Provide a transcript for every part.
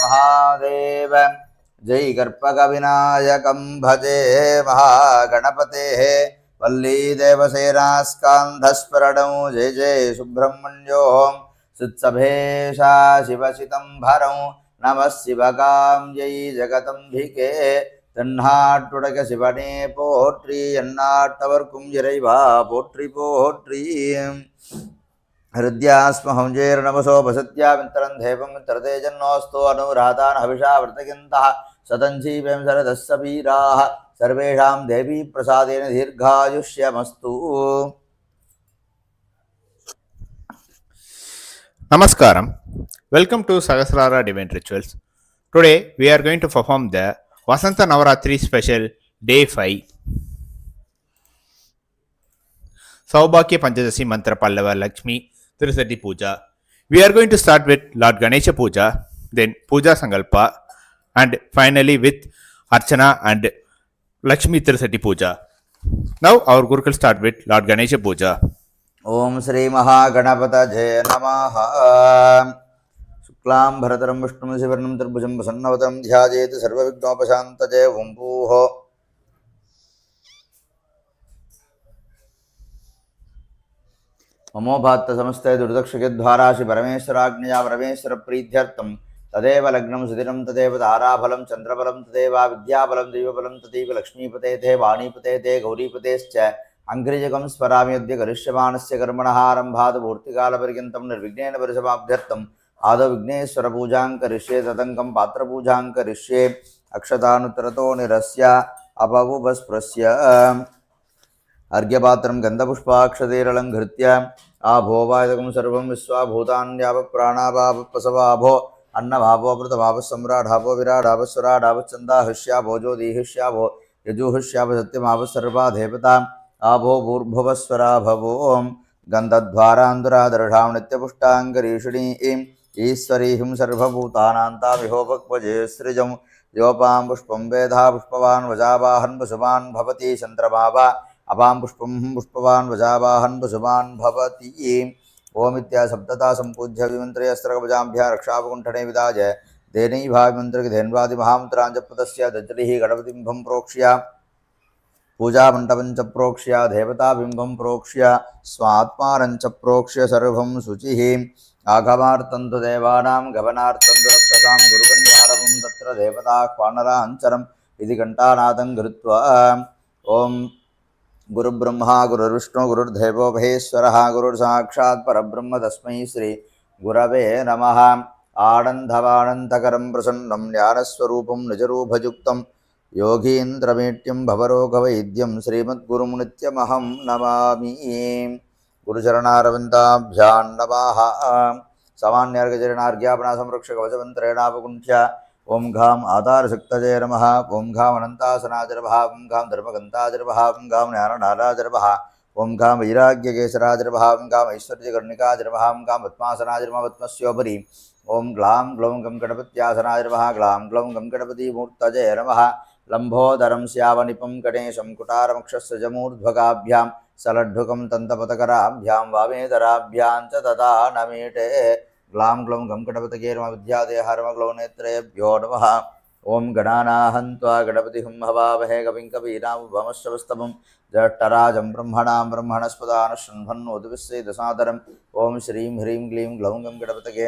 महादेव। जय कर्पकविनायकं भजे महागणपतेः वल्लीदेवसेनास्कन्धस्फुरणं जय जय सुब्रह्मण्यों सुत्सभेशा शिवसितंभरं नमः शिवगां जय जगदम्बिके தென்னாட்டுடைய சிவனே போற்றி எந்நாட்டவர்க்கும் இறைவா போற்றி போற்றி ஹிருத்யாஸ்மஹம் ஜேர்ணவசோபசத்யா மித்திரம் தேவம் மித்திரதே ஜன்னோஸ்தோ அனுராதான் ஹவிஷா விரதகிந்தः சதஞ்சீவம் சரதஸ்ஸ வீராः சர்வேஷாம் தேவி பிரசாதேன தீர்காயுஷ்யமஸ்து. Namaskaram. Welcome to Sahasrara Divine Rituals. Today we are going to perform the Vasanta Navaratri special day 5. Saubhakya Panchadasi Mantra Pallava Lakshmi Tirusati Puja. We are going to start with Lord Ganesha Puja, then Puja Sankalpa, and finally with Archana and Lakshmi Tirusati Puja. Now our Gurukul start with Lord Ganesha Puja. ओम श्री महागणपतये नमः। शुक्लां भरतरं विष्णुं शिवर्णं त्रिभुजं प्रसन्नवदनं ध्यायेत् सर्वविघ्नोपशान्तये। ओं भूः ममोभात्त समस्ते दुर्दक्षिद्वारा श्री परमेश्वराज्ञया परमेश्वर प्रीत्यर्थं तदेव लग्नं सुदिनं तदेव ताराफलं चन्द्रफलं तदेव विद्याफलं दैवफलं तदेव लक्ष्मीपते ते वाणीपते ते गौरीपतेश्च अंग्रेजकं स्मरामि अद्य करिष्यमाणस्य कर्मणः आरम्भात् पूर्तिकालपर्यन्तं निर्विघ्नेन परिसमाप्त्यर्थम् आदौ विघ्नेश्वर पूजां करिष्ये तदङ्गं पात्रपूजां करिष्ये अक्षतानुत्तरतो निरस्य अपवुपस्पृश्य अर्घ्यपात्रं गन्धपुष्पाक्षतैरलङ्कृत्य आभोवायकं सर्वं विश्वाभूतान्यापप्राणापापप्रसवाभो अन्नभावो अमृतभावः सम्राडाभो विराडाभस्वराडाभश्चन्दाहृष्याभो ज्योतिहृष्याभो यजुहृष्याभ सत्यमाभः सर्वा देवता आभो भूर्भुवस्वरा भवो गन्धद्वारान्दुरादर्शां नित्यपुष्टाङ्गरीषिणीं ईश्वरीं सर्वभूतानान्तामिहोपक्वजे सृजं योपां पुष्पं वेधा पुष्पवान् वजावाहन् वसुमान् भवति चन्द्रमावा अपां पुष्पं पुष्पवान् वजावाहन् वसुमान् भवति। ओमित्या सप्तता सम्पूज्य विमन्त्रयस्त्रकवचाभ्या रक्षापकुण्ठने विदाय धेनैभाविमन्त्रकधेन्वादिमहामन्त्राञ्जपदस्य दज्जलिः गणपतिबिम्बं प्रोक्ष्य पूजामण्डपं च प्रोक्ष्य देवताबिम्बं प्रोक्ष्य स्वात्मानं च प्रोक्ष्य सर्वं शुचिः आगमार्थं तु देवानां गमनार्थं तु रक्षसां गुरुकन्यारवं तत्र देवताह्वानराञ्चरम् इति घण्टानादं कृत्वा ॐ गुरुब्रह्मा गुरुर्विष्णु गुरुर्देवो महेश्वरः गुरुर्साक्षात् परब्रह्म तस्मै श्री गुरवे नमः। आनन्दवानन्दकरं प्रसन्नं ज्ञानस्वरूपं निजरूपयुक्तं योगीन्द्रमेट्यं भवरोगवैद्यं श्रीमद्गुरुं नित्यमहं नमामि। गुरुचरणारविन्दाभ्यां नमः। सामान्यार्घ्यचरणार्घ्यापनासंरक्षकवचमन्त्रेणापकुण्ठ्य ओं घाम् आधारशक्तये नमः। ओं घाम् अनन्तासनाजर्वः ओं घाम् धर्मगन्ताजर्वः ओं घाम् ज्ञाननाराजर्वः ओं घाम् वैराग्यकेसराजर्वः ओं घाम् ऐश्वर्यकर्णिकाजर्वः ओं घाम् पद्मासनाजर्वः पद्मस्योपरि ओं ग्लां ग्लौं गं गणपत्यासनाजर्वः ग्लां ग्लौं गं गणपतिमूर्तये नमः। लम्बोदरं श्यावनिपं गणेशं कुटारमक्षस्रजमूर्ध्वगाभ्यां सलड्ढुकं तन्तपतकराभ्यां वामेतराभ्यां च तदा नमीटे ग्लां ग्लौं गं गणपतये नमः। विद्यादेहरमग्लौ नेत्रेभ्यो नमः। ओं गणानाहं त्वा गणपतिं हवामहे कविं कवीनामुपमश्रवस्तमं ज्येष्ठराजं ब्रह्मणां ब्रह्मणस्पदानः शृण्वन्नोतिविश्वेदसादरम् ओं श्रीं ह्रीं क्लीं ग्लौं गं गणपतये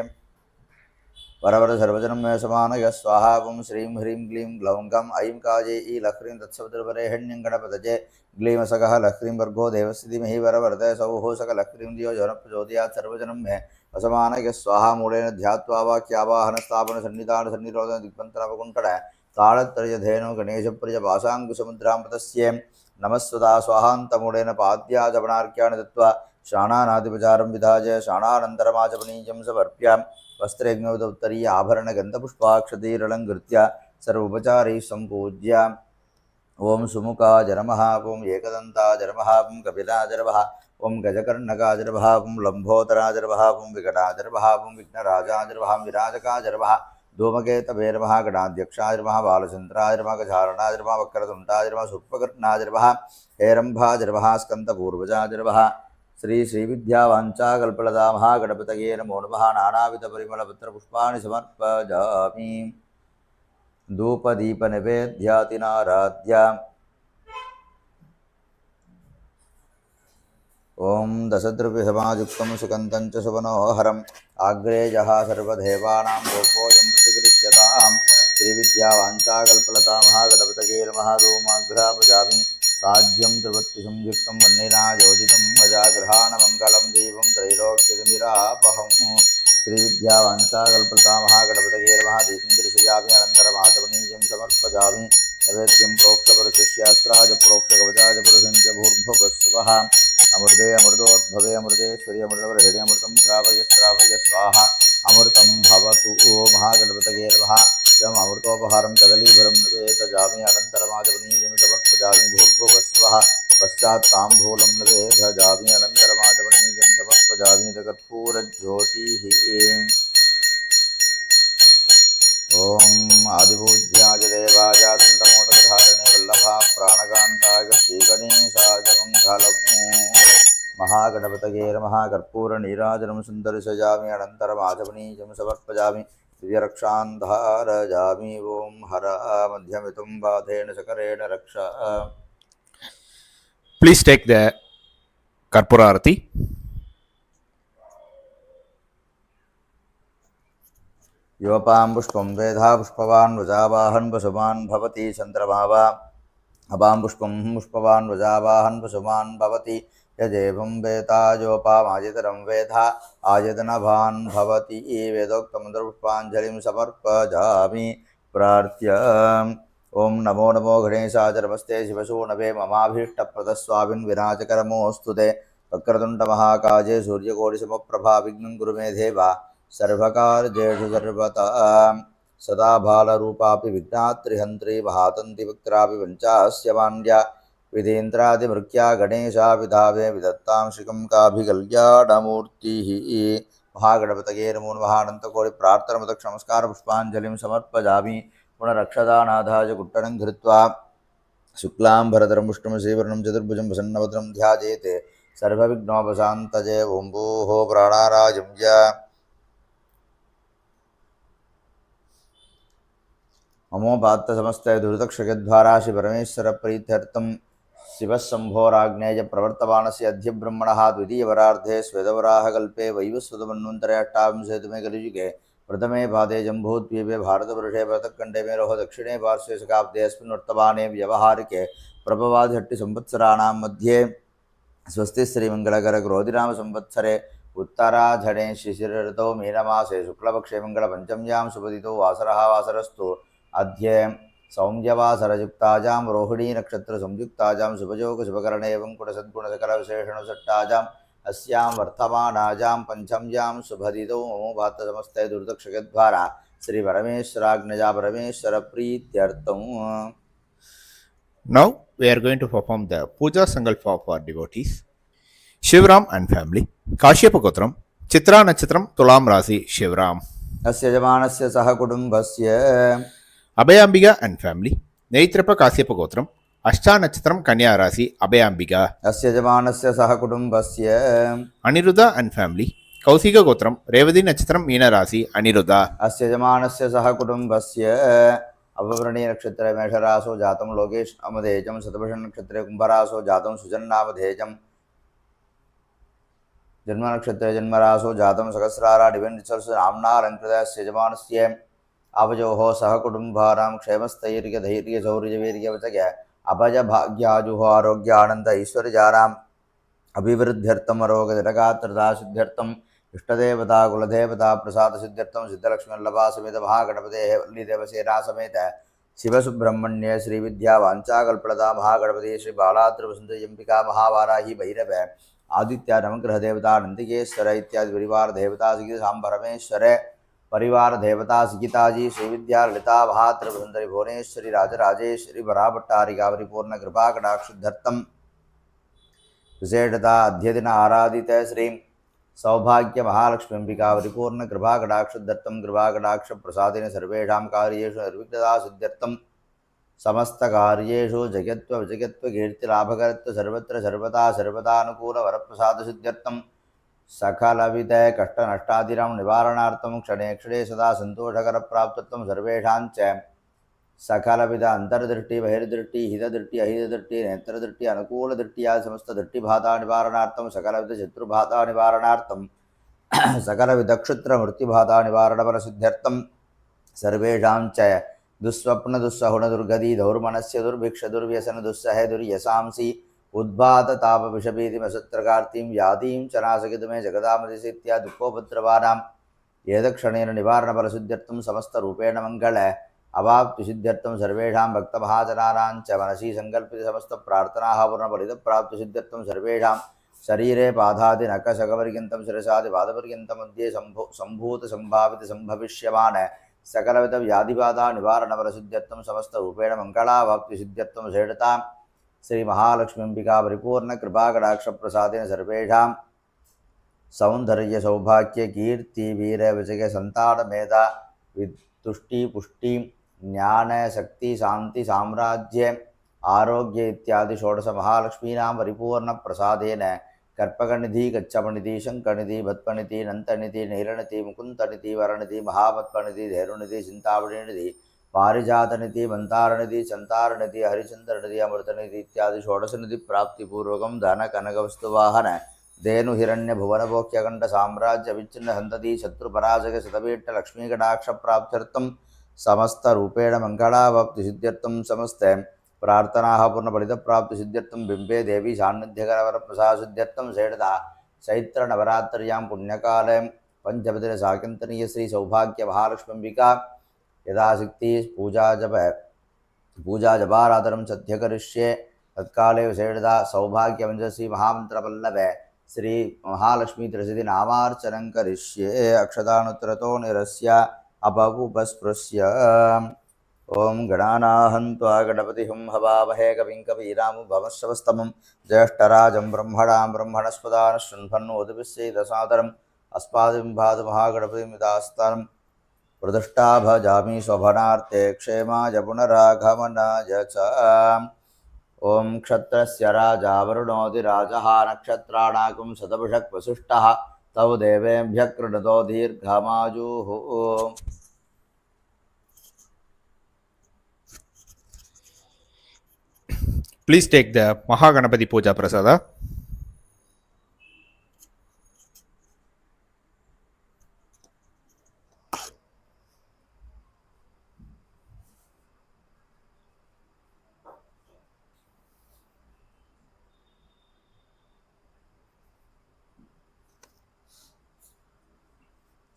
वरवर सर्वजनं मे समानय स्वाहा। ओं श्रीं ह्रीं क्लीं ग्लौं गम् ऐं काजे ई लह्रीं तत्सवितुर्वरेण्यं गणपतये ग्लीमसगः लह्रीं वर्गो देवस्य धीमहि वरवरदे सौः सकलह्रीं धियो जनप्रचोदयात् सर्वजनं मे असमानय स्वाहा। मूलेन ध्यात्वा वाक्यावाहनस्थापनसन्निधानसन्निरोधन दिग्बन्धनवकुण्ठन ताळत्रयधेनु गणेशप्रियपाशाङ्कुशमुद्रां प्रतस्ये नमस्वदा स्वाहान्तमूलेन पाद्याचपणार्घ्यानि दत्त्वा शाणानादिपचारं विधाय शाणानन्तरमाचपनीयं समर्प्य वस्त्रयज्ञोदत्तरीय आभरणगन्धपुष्पाक्षतैरलङ्कृत्य सर्वोपचारैः सम्पूज्य ओं सुमुखाय नमः। ओं एकदन्ताय नमः। ओं कपिलाय नमः। ओं गजकर्णकाय नमः। ओं लम्बोदराय नमः। ओं विकटाय नमः। ओं विघ्नराजाय नमः। विराजकाय नमः। धूमकेतवे नमः। गणाध्यक्षाय नमः। बालचन्द्राय नमः। गजाननाय नमः। वक्रतुण्डाय नमः। सूक्ष्मकर्णाय नमः। हेरम्भाय नमः। स्कन्दपूर्वजाय नमः। श्री श्रीविद्यावाञ्छाकल्पलता महागणपतये नमो नमः। नानाविधपरिमलपत्रपुष्पाणि समर्पयामि। धूपदीपनिवेद्यातिनाराध्य ॐ दशद्रव्यसमायुक्तं सुगन्धं च सुवनोहरम् आग्रेयः सर्वदेवानां गोपोऽयं प्रतिगृह्यताम्। श्रीविद्यावाञ्छाकल्पलता महागणपतये नमः। धूमाघ्रापजामि साज्यं त्रिवत्तिसंयुक्तं वह्निना योजितं भजागृहाणमङ्गलं देवं त्रैलोक्यतिमिरापहम्। श्रीविद्यावाञ्छाकल्पलता महागणपतये नमः। दीपं दर्शयामि अनन्तरमाचमनीयं समर्पयामि। नैवेद्यं प्रोक्षपरशिष्यास्त्राज प्रोक्षकवचाज पुरुषञ्च भूर्भुवस्वः। अमृते अमृतोद्भवे अमृतेश्वरि अमृतवर्षिणि अमृतं श्रावय श्रावय स्वाहा। अमृतं भवतु ओ महागणपतये नमः। इदम् अमृतोपहारं कदलीफलं निवेदयामि अनन्तरमाचमनीयं समर्पयामि भूर्भुवस्वः। पश्चात् ताम्बूलं निवेदयामि अनन्तरमाचमनीयं समर्पयामि। कर्पूरज्योतिः ॐ आदिपूज्याय देवाय दन्तमोदकधारिणे वल्लभा प्राणकान्ताय श्रीगणेशाय मङ्गलम्। महागणपतये नमः। कर्पूरनीराजनं सुन्दर्शयामि अनन्तरमाचमनीयं समर्पयामि। दिव्यरक्षां धारयामि। ॐ हर मध्यमितं बाधेन शकरेण रक्ष। Please take the Karpura Arati. योपां पुष्पं वेधा पुष्पवान् वजावाहन् पशुमान् भवति। चन्द्रमा वा अपां पुष्पं पुष्पवान् वजावाहन् पशुमान् भवति। यजेवं वेतायोपामायतनं वेधा आयतनभान् भवति। वेदोक्तमन्त्रपुष्पाञ्जलिं समर्पयामि प्रार्थ्य। ॐ नमो नमो गणेशाय नमस्ते शिवशूनवे ममाभीष्टप्रदस्वामिन् विनाशकरमोऽस्तु ते। वक्रतुण्डमहाकाये सूर्यकोटिसमप्रभा विघ्नं कुरु मे देव सर्वकार्येषु सर्वदा। सदा बालरूपापि विघ्नात्रिहन्त्री महातन्तिवक्त्रापि पञ्चास्य मान्या विधीन्द्रादिमृग्या गणेशा विधावे विदत्तां श्रिकं काभिकल्याणमूर्तिः। महागणपतये नमो नमः। अनन्तकोटिप्रार्थनमतक्षमस्कारपुष्पाञ्जलिं समर्पयामि। पुनरक्षदानाथाय कुट्टनं धृत्वा शुक्लां भरधरं विष्णुं श्रीवर्णं चतुर्भुजं प्रसन्नवदनं ध्यायेत् सर्वविघ्नोपशान्तये। ॐ भूः प्राणाराजं च ममोपात्तसमस्तय दुरितक्षयद्वारा श्रीपरमेश्वरप्रीत्यर्थं शिवशम्भोराज्ञेय प्रवर्तमानस्य अद्य ब्रह्मणः द्वितीयवरार्धे श्वेतवराहकल्पे वैवस्वतमन्वन्तरे अष्टाविंशतितमे कलियुगे प्रथमे पादे जम्बूद्वीपे भारतवर्षे भरतखण्डे मेरोः दक्षिणे पार्श्वे शकाब्दे अस्मिन् वर्तमाने व्यवहारिके प्रभवादिषट्टिसंवत्सराणां मध्ये स्वस्ति श्रीमङ्गलकरक्रोधिनामसंवत्सरे उत्तराधणे शिशिरऋतौ मीनमासे शुक्लपक्षे मङ्गलपञ्चम्यां शुभदितो वासरः वासरस्तु। अद्य सौम्यवासरयुक्तायां रोहिणी नक्षत्रसंयुक्तायां शुभयोगशुभकरणे एवं कुटसद्गुणसकलविशेषणसट्टायाम् अस्यां वर्तमानायां पञ्चम्यां शुभदितो ममोपात्तसमस्तय दुर्दक्षगद्वारा श्रीपरमेश्वराज्ञया परमेश्वरप्रीत्यर्थम्। Now we are going to perform the Puja Sankalpa for devotees. Shivram and family. Kashyapa Gotram. Chitra Nachatram Tulam Rasi Shivram. अस्य यजमानस्य सह कुटुम्बस्य Abhayambika and family. Naitrapa Kashyapa Gotram. Ashta Nachatram Kanya Rasi Abhayambika. अस्य यजमानस्य सह कुटुम्बस्य Aniruddha and family. Kausika Gotram. Revadi Nachatram Meena Rasi Aniruddha. अस्य यजमानस्य सह कुटुम्बस्य अववर्णी नक्षत्रे मेषरासो जातं लोकेश अमधेजं शतभिषं नक्षत्रे कुम्भरासो जातं सुजन्नामधेजं जन्मनक्षत्रे जन्मरासो जातं सहस्रारा डिवेन् रिसर्स नाम्नालङ्कृतस्य यजमानस्य आवयोः सह कुटुम्बानां क्षेमस्थैर्यधैर्यशौर्यवीर्यवचय अभयभाग्याजुः आरोग्य आनन्द ऐश्वर्याणाम् अभिवृद्ध्यर्थम् अरोगजनगात्रदासिद्ध्यर्थम् इष्टदेवता कुलदेवता प्रसाद सिद्ध्यर्थं सिद्धलक्ष्मीवल्लभा समेत महागणपतेः वल्लीदेवसेना समेत शिवसुब्रह्मण्य श्रीविद्यावाञ्छाकल्पलता महागणपति श्री बालात्रिवसुन्दरीम्बिका महावाराही भैरव आदित्य नवग्रह देवता नंदिकेश्वर इत्यादि परिवार देवता सहित सांबरमेश्वर परिवार देवता सिगिताजी श्रीविद्या ललिता महात्रिवसुन्दरी भुवनेश्वरी राजराजेश्वरी वराभट्टारिका परिपूर्ण कृपा कटाक्षुद्धर्थं विशेषता अध्यदिन आराधित श्री सौभाग्य महालक्ष्मीम्बिका परिपूर्ण कृपा कटाक्षुद्धर्थं कृपा कटाक्ष प्रसादेन सर्वेषां कार्येषु निर्विघ्नता सिद्ध्यर्थं समस्तकार्येषु जगत्व विजगत्व कीर्तिलाभकरत्व सर्वत्र सर्वदा सर्वदानुकूलवरप्रसादसिद्ध्यर्थं सकलविध कष्टनष्टादिनां निवारणार्थं क्षणे क्षणे सदा सन्तोषकरप्राप्तत्वं सर्वेषां च सकलविध अंतर्दृष्टि बहिर्दृष्टि हितदृष्टि अहितदृष्टि नेत्रदृष्टि अनुकूलदृष्टि आदि समस्त दृष्टिबाधा निवारणार्थं सकलविध शत्रुबाधा निवारणार्थं सकलविध क्षुत्र मृत्युबाधा निवारणफलसिद्ध्यर्थं सर्वेषां च दुःस्वप्न दुस्सहुण दुर्गति दौर्मनस्य दुर्भिक्ष दुर्व्यसन दुस्सह दुर्यसांसि उद्बात ताप विषभीतिमसत्रकार्तीं व्याधीं च नाशकितमे जगदामदिसित्या दुःखोपद्रवानां एतत्क्षणेन निवारणफलसिद्ध्यर्थं समस्तरूपेण मङ्गल अवाप्तिसिद्ध्यर्थं सर्वेषां भक्तमहाजनानां च मनसि सङ्कल्पितसमस्तप्रार्थनाः पूर्णफलितप्राप्तिसिद्ध्यर्थं सर्वेषां शरीरे पादादिनखशखपर्यन्तं शिरसादिपादपर्यन्तं मध्ये सम्भूतसम्भावितसम्भविष्यमाण सकलविधव्याधिबाधा निवारणफलसिद्ध्यर्थं समस्तरूपेण मङ्गलावाप्तिसिद्ध्यर्थं श्रेष्ठतां श्रीमहालक्ष्मीम्बिका परिपूर्णकृपाकटाक्षप्रसादेन सर्वेषां सौन्दर्यसौभाग्य कीर्ति वीरविजय सन्तानमेधा तुष्टि पुष्टि ज्ञान शक्ति शांति साम्राज्य आरोग्य इत्यादि षोडश महालक्ष्मीनां परिपूर्ण प्रसादेन कर्पकनिधि गच्छपनिधि शंकनिधि भत्पनिधि नंतनिधि नीलनिधि मुकुंदनिधि वरनिधि महापत्पनिधि धैर्यनिधि चिंतामणिनिधि पारिजातनिधि मंतारनिधि चंतारनिधि हरिचंद्रनिधि अमृतनिधि इत्यादि षोडश निधि प्राप्तिपूर्वकं धन कनकवस्तुवाहन धेनु हिरण्य भुवनभोक्यखंड साम्राज्य विच्छिन्न संतति शत्रुपराजक शतपीठ लक्ष्मीकटाक्ष प्राप्त्यर्थं समस्त रूपेण मंगलावाप्तिसिद्ध्यर्थं समस्त प्रार्थनाः पूर्णफलितप्राप्तिसिद्ध्यर्थं बिम्बे देवी सान्निध्यकरवरप्रसादसिद्ध्यर्थं श्रेष्ठता चैत्र नवरात्र्यां पुण्यकाले पंचपदिन साकंतनीय श्री सौभाग्य महालक्ष्मीम्बिका यथाशक्ति पूजा जपाराधनं सद्य करिष्ये तत्काले विशेषता सौभाग्य मंजसी महामंत्रपल्लव श्री महालक्ष्मी त्रिशति नामार्चनं करिष्ये अक्षतानुत्रतो निरस्य अपपुपस्पृश्य ओं गणानाहं त्वा गणपतिं हवामहे कविं कवीनामुपमश्रवस्तमं ज्येष्ठराजं ब्रह्मणां ब्रह्मणस्पदान शृण्वन्नोतिभिस्सेदसादरम् अस्मादिम्भादमहागणपतिमिदास्तानं प्रतिष्ठा भजामि स्वभनार्थे क्षेमाय पुनरागमनाय च ओं क्षत्रस्य राजा वरुणोऽधिराजः नक्षत्राणाकं शतभिषक् वसिष्ठः तौ देवेभ्यः कृणतो दीर्घमायुः Please take the Mahaganapati Puja Prasada.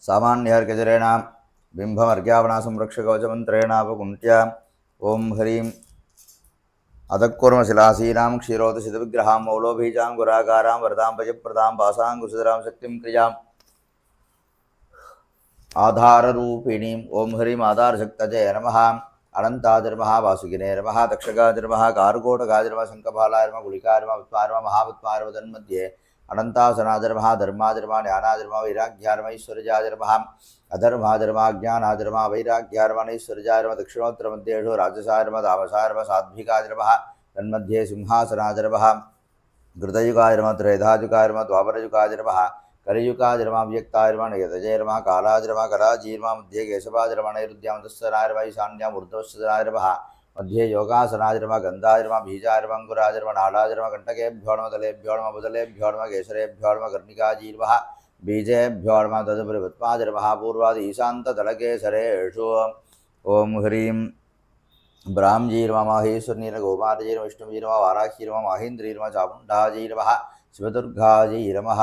सामान्यर्गजरेण बिम्बमर्घ्यावनासं रक्षकवचमन्त्रेणापकुण्ट्या ओं ह्रीं अधक्कूर्मशिलासीनां क्षीरोदशितविग्रहां मौलोबीजां गुराकारां वरदां भजप्रदां भासाङ्कुशधरां शक्तिं क्रियाम् आधाररूपिणीं ओं ह्रीं आधारशक्तजय नमः अनन्ताय नमः वासुकिने नमः दक्षकाय नमः कारकोटकाय नमः शङ्खपालाय नमः गुलिकाय नमः विद्वाय नमः महाविद्वाय नमः तन्मध्ये अनन्तासनाय नमः धर्माय नमः ज्ञानाय नमः वैराग्याय नमः ऐश्वर्याय नमः अधर्माय नमः ज्ञानाय नमः वैराग्याय नमः ऐश्वर्याय नमः दक्षिणोत्तरमध्येषु राजसाय नमः तामसाय नमः साध्विकाय नमः तन्मध्ये सिंहासनाय नमः घृतयुगाय नमः त्रेधायुगाय नमः द्वापरयुगाय नमः कलियुगाय नमः व्यक्ताय नमः नियतजय नमः कालाय नमः कराजीय नमः मध्ये केशवाय नमः नैरुद्यां दस्सनाय नमः ईशान्याम् ऊर्ध्वस्सनाय नमः मध्ये योगासनाय नमः गन्धाय नमः बीजाय नमः अंकुराय नमः नालाय नमः कंटकेभ्यो नमः तलेभ्यो नमः बुदलेभ्यो नमः केसरेभ्यो नमः कर्णिकाजी नमः बीजेभ्यो नमः तदुपरिपद्माय नमः पूर्वादि ईशान्ततलकेसरेषु ओं ह्रीं ब्राह्मजी नमः माहेश्वरी नमः गोमार्जी नमः विष्णुजी नमः वाराही नमः माहेन्द्री नमः चामुण्डाजी नमः शिवदुर्गाजी नमः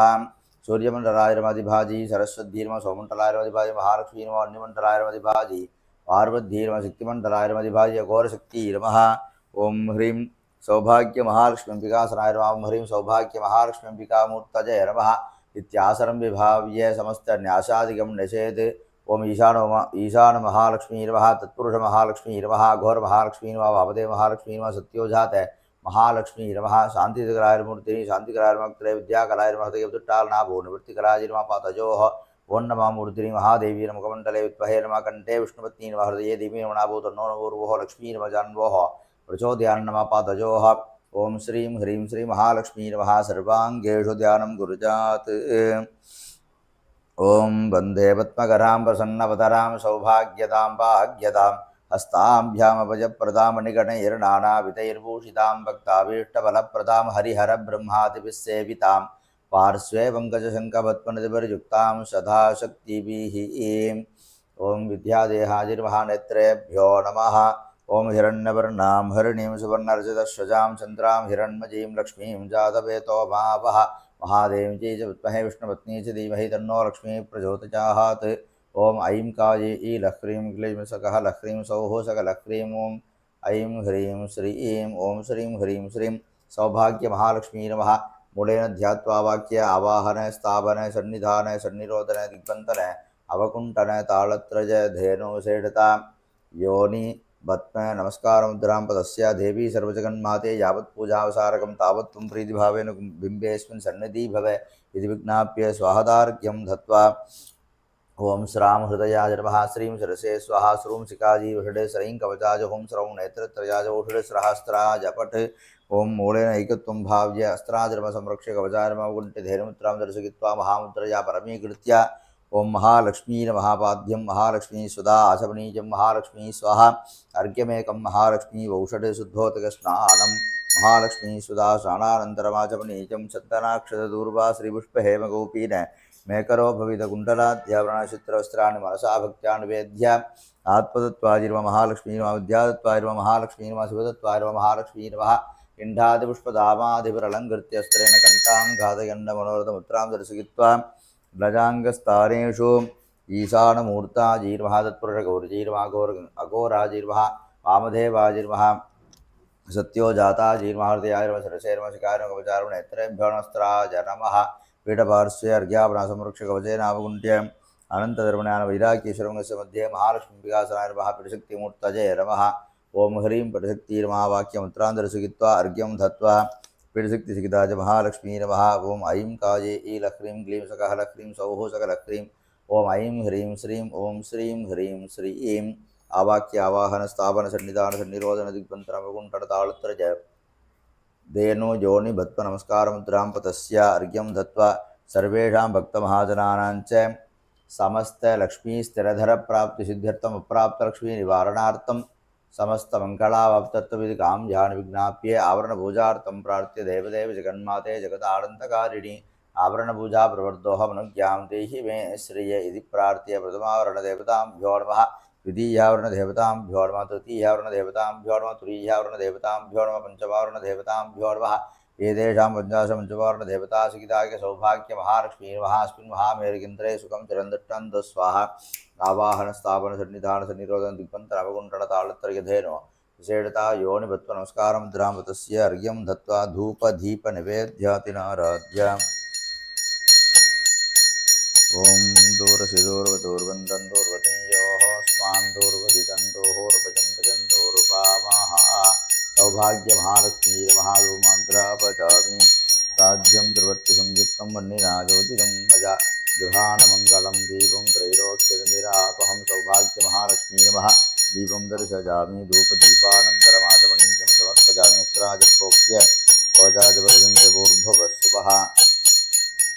सूर्यमण्डलाय नमः अधिभाजी सरस्वती नमः सौमण्डलाय नमः अधिभाजी महालक्ष्मी नमः अन्यमण्डलाय नमः अधिभाजी पार्वती नमः शक्तिमण्डलाय नमः अधिभाजी अघोरशक्ति नमः ओं ह्रीं सौभाग्य महालक्ष्मीम्बिकासनाय नमः ओं ह्रीं सौभाग्य महालक्ष्मीम्बिकामूर्तये नमः इत्यासनं विभाव्य समस्तन्यासादिकं नशेत् ओं ईशान महालक्ष्मी नमः तत्पुरुष महालक्ष्मी नमः घोर महालक्ष्मी नमः वामदेव महालक्ष्मी नमः सत्योजात महालक्ष्मी नमः शांतिकराय मूर्ति शांतिकराय नमः विद्याकराय नमः दुट्टालनाभो निवृत्तिकराय नमः पातजोः ओं नमः मूर्तिनि महादेवी नमः मुखमण्डले विद्महे नमः कण्ठे विष्णुपत्नी नमः हृदये देवी नमः भूतो नमो लक्ष्मी नमः जान्वोः प्रचोदयान् नमः पादयोः। ओं श्रीं ह्रीं श्री महालक्ष्मी नमः सर्वाङ्गेषु ध्यानं गुरुजात्। ओं वन्दे पद्मकरां प्रसन्नवदनां सौभाग्यदां भाग्यदां हस्ताभ्यामभयप्रदां निगणैर्नानाविधैर्भूषितां भक्ताभीष्टफलप्रदां हरिहरब्रह्मादिभिः सेवितां पार्श्वे पङ्कजशङ्खपद्मनिधिपर्युक्तां सदा शक्तिभिः। ओं विद्यादेहाजिर्महानेत्रेभ्यो नमः। ओं हिरण्यवर्णां हरिणीं सुवर्णरजतश्वजां चन्द्रां हिरण्मयीं लक्ष्मीं जातवेतो मावः महादेवी च विद्महे विष्णुपत्नी च धीमहि तन्नो लक्ष्मी प्रचोदयात्। ओं ऐं काये लह्रीं क्लीं सकः लह्रीं सौः सकलह्रीं ओं ऐं ह्रीं श्रीं ओं श्रीं ह्रीं श्रीं सौभाग्यमहालक्ष्मी नमः। मूलेन ध्यात्वा वाक्य आवाहन स्थापन सन्निधान सन्निरोधन दिग्बन्धन अवकुण्ठन तालत्रज धेनु सेठता योनि बत्म नमस्कार मुद्रां पदस्य देवी सर्वजगन्माते यावत् पूजावसारकं तावत् त्वं प्रीतिभावेन बिम्बेऽस्मिन् सन्निधि भव इति विज्ञाप्य स्वाहदार्घ्यं दत्वा ओं श्रां हृदयाय नमः श्रीं शिरसे स्वाहा श्रूं शिखाजी वषडे श्रीं कवचाज हों श्रौं नेत्रत्रयाज औषधे स्रहस्त्राज पठ ओं मूलेन ऐकत्वं भाव्य अस्त्राजर्म संरक्ष्य कवचारमवकुण्ठिधैर्यमुद्रां दर्शयित्वा महामुद्रया परमीकृत्य ओं महालक्ष्मी नमः पाद्यं महालक्ष्मी सुधा आचमनीयं महालक्ष्मी स्वाहा अर्घ्यमेकं महालक्ष्मी औषधे शुद्धोदकस्नानं महालक्ष्मी सुधा स्नानानन्तरमाचमनीयं चन्दनाक्षतदूर्वा श्रीपुष्पहेमगोपीन मेकरो भवितकुण्डलाद्यावरणचित्रवस्त्राणि मनसा भक्त्या निवेद्य आत्मदत्त्वाय नमः महालक्ष्मी नमः विद्यादत्त्वाय नमः महालक्ष्मी नमः शिवदत्त्वाय नमः महालक्ष्मी नमः इण्डादिपुष्पदामादिभिरलङ्कृत्य अस्त्रेण कण्ठां घातयन्न मनोरथमुत्रां दर्शयित्वा लजाङ्गस्तारेषु ईशानमूर्ताजीर्मः तत्पुरुषगौरजीर्मः अघोराजीर्मः वामदेवाजीर्मः सत्योजाताजीर्मः हृदयाजीर्मः सरसेर्मः शिखार्मः कवचार्मः नेत्रेभ्यो नमस्त्राय नमः। पीठपार्श्वे अर्घ्याभरणसंरक्षकवचेनावकुण्ठ्य अनन्तधर्मज्ञान वैराग्येश्वरस्य मध्ये महालक्ष्मीम्बिकासनाय नमः। पीठशक्तिमूर्तये नमः। ओं ह्रीं पीठशक्तिर्मः वाक्यमुद्रां दर्शयित्वा अर्घ्यं दत्त्वा पीठशक्तिसिगिताय महालक्ष्मी नमः। ओं ऐं काये लह्रीं क्लीं सकः लह्रीं सौः सकलह्रीं ओं ऐं ह्रीं श्रीं ओं श्रीं ह्रीं श्रीं आवाक्य आवाहन स्थापन सन्निधान सन्निरोधन दिग्बन्धनवकुण्ठनताळत्रज धेनु योनि भत्व नमस्कार मुद्रां पतस्य अर्घ्यं दत्त्वा सर्वेषां भक्तमहाजनानां च समस्त लक्ष्मी स्थिरधर प्राप्ति सिद्ध्यर्थम अप्राप्त लक्ष्मी निवारणार्थम समस्त मंगलावाप्तत्वविधि काम्यानि विज्ञाप्य आवरण पूजार्थं प्रार्थ्य देवदेव जगन्माते जगदानन्दकारिणी आवरण पूजा प्रवर्तोह मनुज्ञां देहि मे श्रिय इति प्रार्थ्य प्रथमावरण देवताभ्यो नमः। द्वितीयावरण देवताभ्यो नमः। तृतीयावरण देवताभ्यो नमः। तुरीयावरण देवताभ्यो नमः। पंचमावरण देवताभ्यो नमः। एतेषां पञ्चाशपञ्चमावरण देवतासिगिताय सौभाग्य महालक्ष्मी नमः। अस्मिन् महामेरुकेन्द्रे सुखं चिरन्तु स्वाहा। आवाहन स्थापन सन्निधान सन्निरोधन दिग्बन्धन अवकुण्ठन ताळत्रयधेनो विशेषता योनिभत्व नमस्कार मुद्रां तस्य अर्घ्यं दत्त्वा धूप दीप निवेद्यातिनाराध्य ओं दूरशिदूर्वदूर्वन्तं दूर्वतीयोः स्वान् दूर्वदितन्तोरुपजं भजन्तोरुपामाः सौभाग्यमहालक्ष्मी नमः। साध्यं त्रिवर्तिसंयुक्तं वह्निनाजोदितं मजा गृहाणमङ्गलं दीपं त्रैलोक्यनिरापहं सौभाग्यमहालक्ष्मी नमः। दीपं दर्शयामि धूपदीपानन्तरमाचमनीयं समर्पयामि अस्त्राजप्रोक्ष्य कवचाजपरदन्तभूर्भुवस्सुभः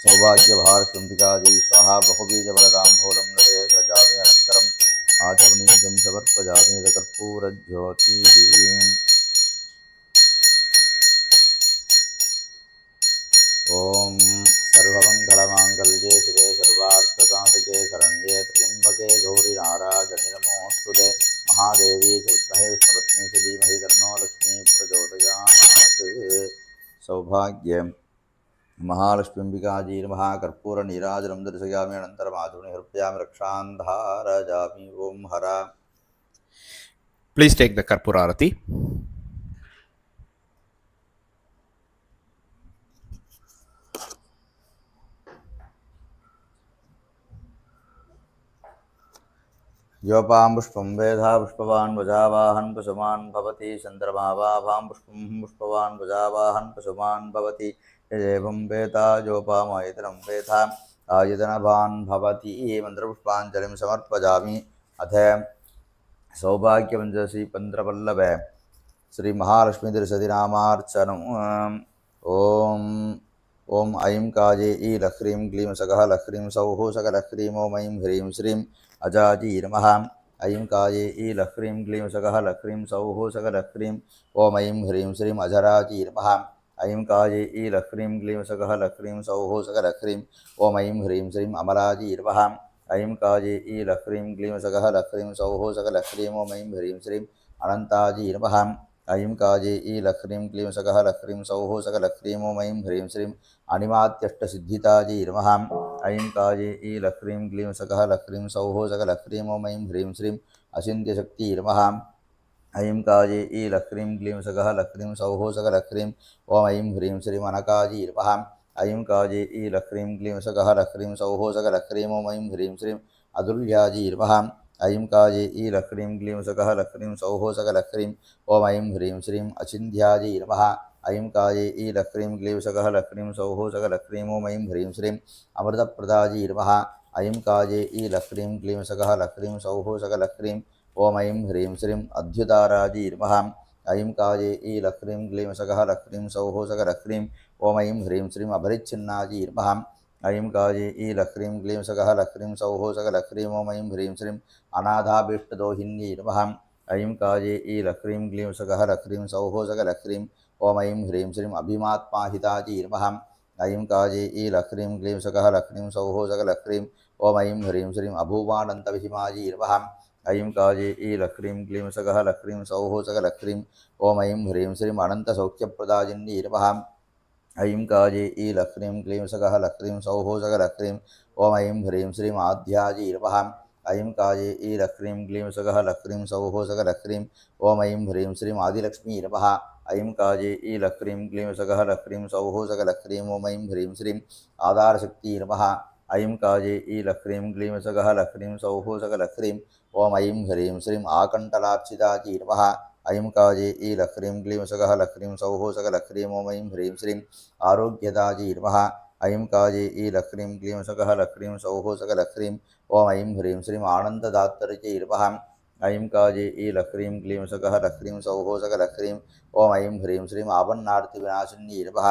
सौभाग्यमहालक्ष्मीम्बिकाजी स्वाहा। बहुबीजबलदाम्भूलं नवे सजामि अनन्तरम् आचमनीयं समर्पयामि कर्पूरज्योतिः। ओं सर्वमङ्गलमाङ्गल्ये शिवे सर्वार्थसाधके शरण्ये त्र्यम्बके गौरी नारायणि नमोऽस्तुते। महादेवी च विद्महे विष्णुपत्नी च धीमहि तन्नो लक्ष्मी प्रचोदयात्। सौभाग्य महालक्ष्मीम्बिकाजी नमः। कर्पूरनीराजनं दर्शयामि अनन्तरम् आचमनीयं समर्पयामि रक्षां धारयामि। ओं हर। Please take the Karpura Arati. योपां पुष्पं वेधा पुष्पवान् वजावाहन् पशुमान् भवति चन्द्रमावाभां पुष्पं पुष्पवान् वजावाहन् पशुमान् भवति यजेवं वेता योपामायतनं वेथा आयतनवान् भवति मन्त्रपुष्पाञ्जलिं समर्पयामि। अथ सौभाग्यपञ्चदशी पन्त्रपल्लवे श्री महालक्ष्मी तिरुसतिनामार्चनम्। ओम ऐं काजे ई लह्रीं क्लीं सकः लह्रीं सौः सकलह्रीं ॐ ऐं ह्रीं श्रीं अजाजी नमः। ऐं काजे ई लह्रीं क्लीं सकः लह्रीं सौः सकलह्रीं ॐ ऐं ह्रीं श्रीं अजराजी नमः। ऐं काजे ई लह्रीं क्लीं सकः लह्रीं सौः सकलह्रीं ॐ ऐं ह्रीं श्रीं अमलाजी नमः। ऐं काजे ई लह्रीं क्लीं सकः लह्रीं सौः सकलह्रीं ॐ ऐं ह्रीं श्रीं अनन्ताजी नमः। ऐं काजे ई लह्रीं क्लीं सकः लह्रीं सौः सकलह्रीं ॐ ऐं ह्रीं श्रीं अणिमात्यष्टसिद्धिताजी नमः। ऐं काजे ई लह्रीं क्लीं सकः लह्रीं सौः सकलह्रीं ॐ ऐं ह्रीं श्रीं अचिन्त्यशक्ति नमः। ऐं काजे ई लह्रीं क्लीं सकः लह्रीं सौः सकलह्रीं ॐ ऐं ह्रीं श्रीं अनकाजी नमः। ऐं काजे ई लह्रीं क्लीं सकः लह्रीं सौः सकलह्रीं ॐ ऐं ह्रीं श्रीं अतुल्याजी नमः। ऐं काजे ई लह्रीं क्लीं सकः लह्रीं सौः सकलह्रीं ॐ ऐं ह्रीं श्रीं अचिन्ध्याजी नमः। ऐं काजे ई लह्रीं क्लीं सकः लह्रीं सौः सकलह्रीं ॐ ऐं ह्रीं श्रीं अमृतप्रदाजी नमः। ऐं काजे ई लह्रीं क्लीं सकः लह्रीं सौः सकलह्रीं ॐ ऐं ह्रीं श्रीं अद्युताराजी नमः। ऐं काजे ई लह्रीं क्लीं सकः लह्रीं सौः सकलह्रीं ॐ ऐं ह्रीं श्रीं अभरिच्छिन्नाजी नमः। ऐं काजे ई लह्रीं क्लीं सकः लह्रीं सौः सकलह्रीं ॐ ऐं ह्रीं श्रीं अनाथाभीष्टदोहिन्यै नमः। ऐं काजे ई लह्रीं क्लीं सकः लह्रीं सौः सकलह्रीं ॐ ऐं ह्रीं श्रीं अभिमात्माहिताजी नमः। ऐं काजे ई लह्रीं क्लीं सकः लह्रीं सौः सकलह्रीं ॐ ऐं ह्रीं श्रीं अभूवानन्तविहिमाजी नमः। ऐं काजे ई लह्रीं क्लीं सकः लह्रीं सौः सकलह्रीं ॐ ऐं ह्रीं श्रीं अनन्तसौख्यप्रदायिन्यै नमः। ऐं काजे ई लह्रीं क्लीं सकः लह्रीं सौः सकलह्रीं ॐ ऐं ह्रीं श्रीं आद्याजी नमः। ऐं काजे ई लह्रीं क्लीं सकः लह्रीं सौः सकलह्रीं ॐ ऐं ह्रीं श्रीं आदिलक्ष्मी नमः। ऐं काजे ई लह्रीं क्लीं सकः लह्रीं सौः सकलह्रीं ॐ ऐं ह्रीं श्रीं आधारशक्ति नमः। ऐं काजे ई लह्रीं क्लीं सकः लह्रीं सौः सकलह्रीं ॐ ऐं ह्रीं श्रीं आकण्ठलार्चिताजी नमः। ऐं काजे ई लह्रीं क्लीं सकः लह्रीं सौः सकलह्रीं ॐ ऐं ह्रीं श्रीं आरोग्यदाजी नमः। ऐं काजे ई लह्रीं क्लीं सकः लह्रीं सौः सकलह्रीं ॐ ऐं ह्रीं श्रीं आनन्ददात्तर्यै नमः। ऐं काजे ई लह्रीं क्लीं सकः लह्रीं सौः सकलह्रीं ॐ ऐं ह्रीं श्रीं आपन्नार्तिविनाशिन्यै नमः।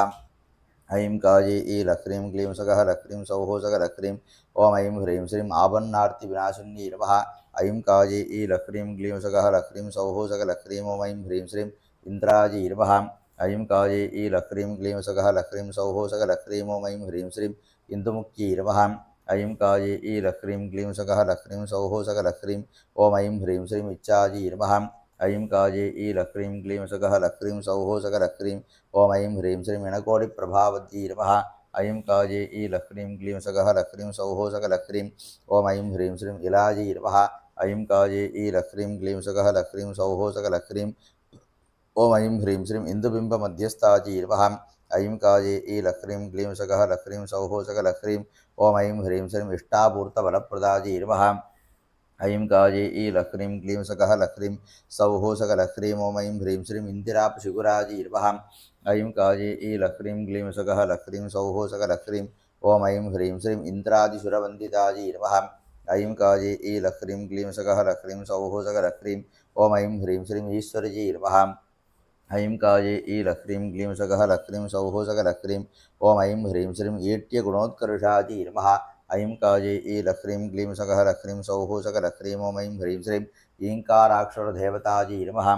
ऐं काजे ई लह्रीं क्लीं सकः लह्रीं सौः सकलह्रीं ॐ ऐं ह्रीं श्रीं आपन्नार्तिविनाशिन्यै नमः। ऐं काजे ई लह्रीं क्लीं सकः लह्रीं सौः सकलह्रीं ॐ ऐं ह्रीं श्रीं इन्द्राजी नमः। ऐं काजे ई लह्रीं क्लीं सकः लह्रीं सौः सकलह्रीं ॐ ऐं ह्रीं श्रीं इन्दुमुख्यै नमः। ऐं काजे ई लह्रीं क्लीं सकः लह्रीं सौः सकलह्रीं ॐ ऐं ह्रीं श्रीं इच्छाजी नमः। ऐं काजे ई लह्रीं क्लीं सकः लह्रीं सौः सकलह्रीं ॐ ऐं ह्रीं श्रीं इणकोटिप्रभावत्यै नमः। ऐं काजे ई लह्रीं क्लीं सकः लह्रीं सौः सकलह्रीं ॐ ऐं ह्रीं श्रीं इलाजी नमः। ऐं काजे ई लह्रीं क्लीं सकः लह्रीं सौः सकलह्रीं ॐ ऐं ह्रीं श्रीं इन्दुबिम्बमध्यस्थाजी नमः। ऐं काजे ई लह्रीं क्लीं सकः लह्रीं सौः सकलह्रीं ॐ ऐं ह्रीं श्रीं इष्टापूर्तबलप्रदाजी नमः। ऐं काजे ई लह्रीं क्लीं सकः लह्रीं सौः सकलह्रीं ॐ ऐं ह्रीं श्रीं इन्दिरापशिखुराजी नमः। ऐं काजे ई लह्रीं क्लीं सकः लह्रीं सौः सकलह्रीं ॐ ऐं ह्रीं श्रीं इन्द्रादिसुरवन्दिताजी नमः। ऐं काजे ई लह्रीं क्लीं सकः लह्रीं सौः सकलह्रीं ॐ ऐं ह्रीं श्रीं ईश्वरजी नमः। ऐं काजे ई लह्रीं क्लीं सकः लह्रीं सौः सकलह्रीं ॐ ऐं ह्रीं श्रीं ईट्यगुणोत्कर्षाजी नमः। ऐं काजे ई लह्रीं क्लीं सकः लह्रीं सौः सकलह्रीं ॐ ऐं ह्रीं श्रीं ईङ्काराक्षरदेवताजी नमः।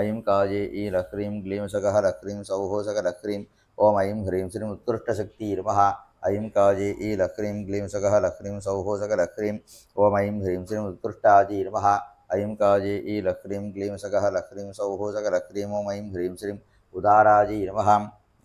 ऐं काजे ई लह्रीं क्लीं सकः लह्रीं सौः सकलह्रीं ॐ ऐं ह्रीं श्रीं उत्कृष्टशक्ति नमः। ऐं काजे ई लह्रीं क्लीं सकः लह्रीं सौः सकलह्रीं ॐ ऐं ह्रीं श्रीं उत्कृष्टाजी नमः। ऐं काजे ई लह्रीं क्लीं सकः लह्रीं सौः सकलह्रीं ॐ ऐं ह्रीं श्रीं उदाराजी नमः।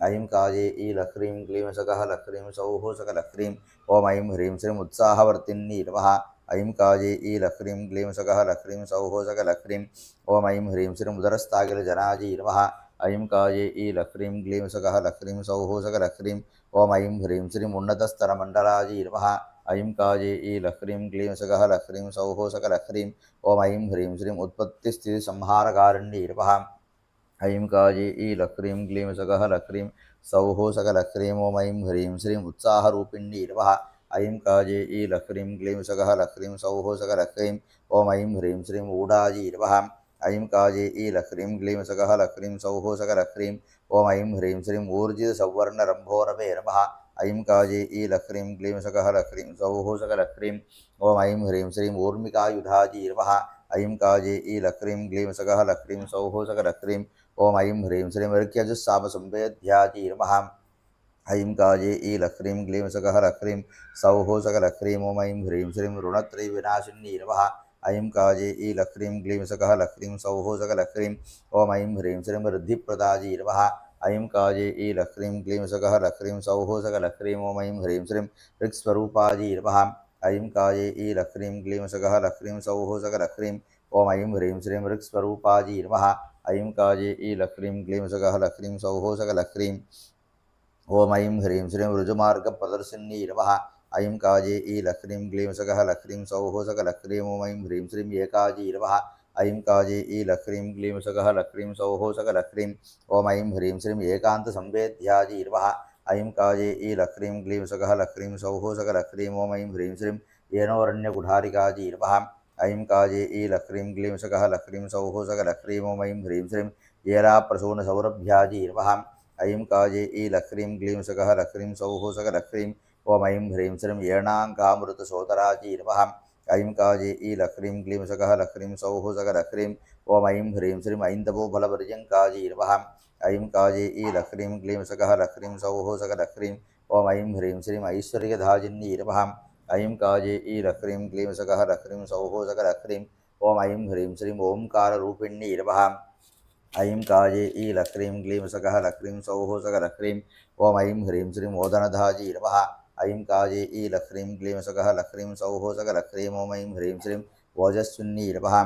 ऐं काजे ई लह्रीं क्लीं सकः लह्रीं सौः सकलह्रीं ॐ ऐं ह्रीं श्रीं उत्साहवर्तिन्यै नमः। ऐं काजे ई लह्रीं क्लीं सकः लह्रीं सौः सकलह्रीं ॐ ऐं ह्रीं श्रीं उदरस्थाखिलजनाजी नमः। ऐं काजे ई लह्रीं क्लीं सकः लह्रीं सौः सकलह्रीं ॐ ऐं ह्रीं श्रीं उन्नतस्तरमण्डलाजी नमः। ऐं काजे ई लह्रीं क्लीं सकः लह्रीं सौः सकलह्रीं ॐ ऐं ह्रीं श्रीं उत्पत्तिस्थितिसंहारकारिण्यै नमः। ऐं काजे ई लह्रीं क्लीं सकः लह्रीं सौः सकलह्रीं ॐ ऐं ह्रीं श्रीं उत्साहरूपिण्यै नमः। ऐं काजे ई लह्रीं क्लीं सकः लह्रीं सौः सकलह्रीं ॐ ऐं ह्रीं श्रीं ऊडाजी नमः ऐं काजे ई लह्रीं क्लीं सकः लह्रीं सौः सकलह्रीं ॐ ऐं ह्रीं श्रीं ऊर्जितसौवर्णरम्भोरवे नमः ऐं काजे ई लह्रीं क्लीं सकः लह्रीं सौः सकलह्रीं ॐ ऐं ह्रीं श्रीं ऊर्मिकायुधाजी नमः ऐं काजे ई लह्रीं क्लीं सकः लह्रीं सौः सकलह्रीं ॐ ऐं ह्रीं श्रीं ऋक्यजुस्सामसंवेद्याजी नमः ऐं काजे ई लह्रीं क्लीं सकः लह्रीं सौः सकलह्रीं ॐ ऐं ह्रीं श्रीं ऋणत्रयविनाशिनी नमः ऐं काजे ई लह्रीं क्लीं सकः लह्रीं सौः सकलह्रीं ॐ ऐं ह्रीं श्रीं ऋद्धिप्रदाजी नमः ऐं काजे ई लह्रीं क्लीं सकः लह्रीं सौः सकलह्रीं ॐ ऐं ह्रीं श्रीं ऋक्स्वरूपाजी नमः ऐं काजे ई लह्रीं क्लीं सकः लह्रीं सौः सकलह्रीं ॐ ऐं ह्रीं श्रीं ऋक्स्वरूपाजी नमः ऐं काजे ई लह्रीं क्लीं सकः लह्रीं सौः सकलह्रीं ॐ ऐं ह्रीं श्रीं ऋजुमार्गप्रदर्शिनी नमः ऐं काजे ई लह्रीं क्लीं सकः लह्रीं सौः सकलह्रीं ॐ ऐं ह्रीं श्रीं एकाजी नमः ऐं काजे ई लह्रीं क्लीं सकः लह्रीं सौः सकलह्रीं ॐ ऐं ह्रीं श्रीं एकान्तसंवेद्याजी नमः ऐं काजे ई लह्रीं क्लीं सकः लह्रीं सौः सकलह्रीं ॐ ऐं ह्रीं श्रीं येनोरण्यकुठारिकाजी नमः ऐं काजे ई लह्रीं क्लीं सकः लह्रीं सौः सकलह्रीं ॐ ऐं ह्रीं श्रीं येलाप्रसूनसौरभ्याजी नमः ऐं काजे ई लह्रीं क्लीं सकः लह्रीं सौः सकलह्रीं ॐ ऐं ह्रीं श्रीं येणाङ्कामृतसोदराजी नमः ऐं काजे ई लह्रीं क्लीं सकः लह्रीं सौः सकलह्रीं ॐ ऐं ह्रीं श्रीं ऐन्दवोबलपर्यङ्काजी नमः ऐं काजे ई लह्रीं क्लीं सकः लह्रीं सौः सकलह्रीं ॐ ऐं ह्रीं श्रीं ऐश्वर्यधाजिनी नमः ऐं काजे ई लह्रीं क्लीं सकः लह्रीं सौः सकलह्रीं ॐ ऐं ह्रीं श्रीं ओंकाररूपिणी नमः ऐं काजे ई लह्रीं क्लीं सकः लह्रीं सौः सकलह्रीं ॐ ऐं ह्रीं श्रीं ओदनधाजी नमः ऐं काजे ई लह्रीं क्लीं सकः लह्रीं सौः सकलह्रीं ॐ ऐं ह्रीं श्रीं ओजस्विनी नमः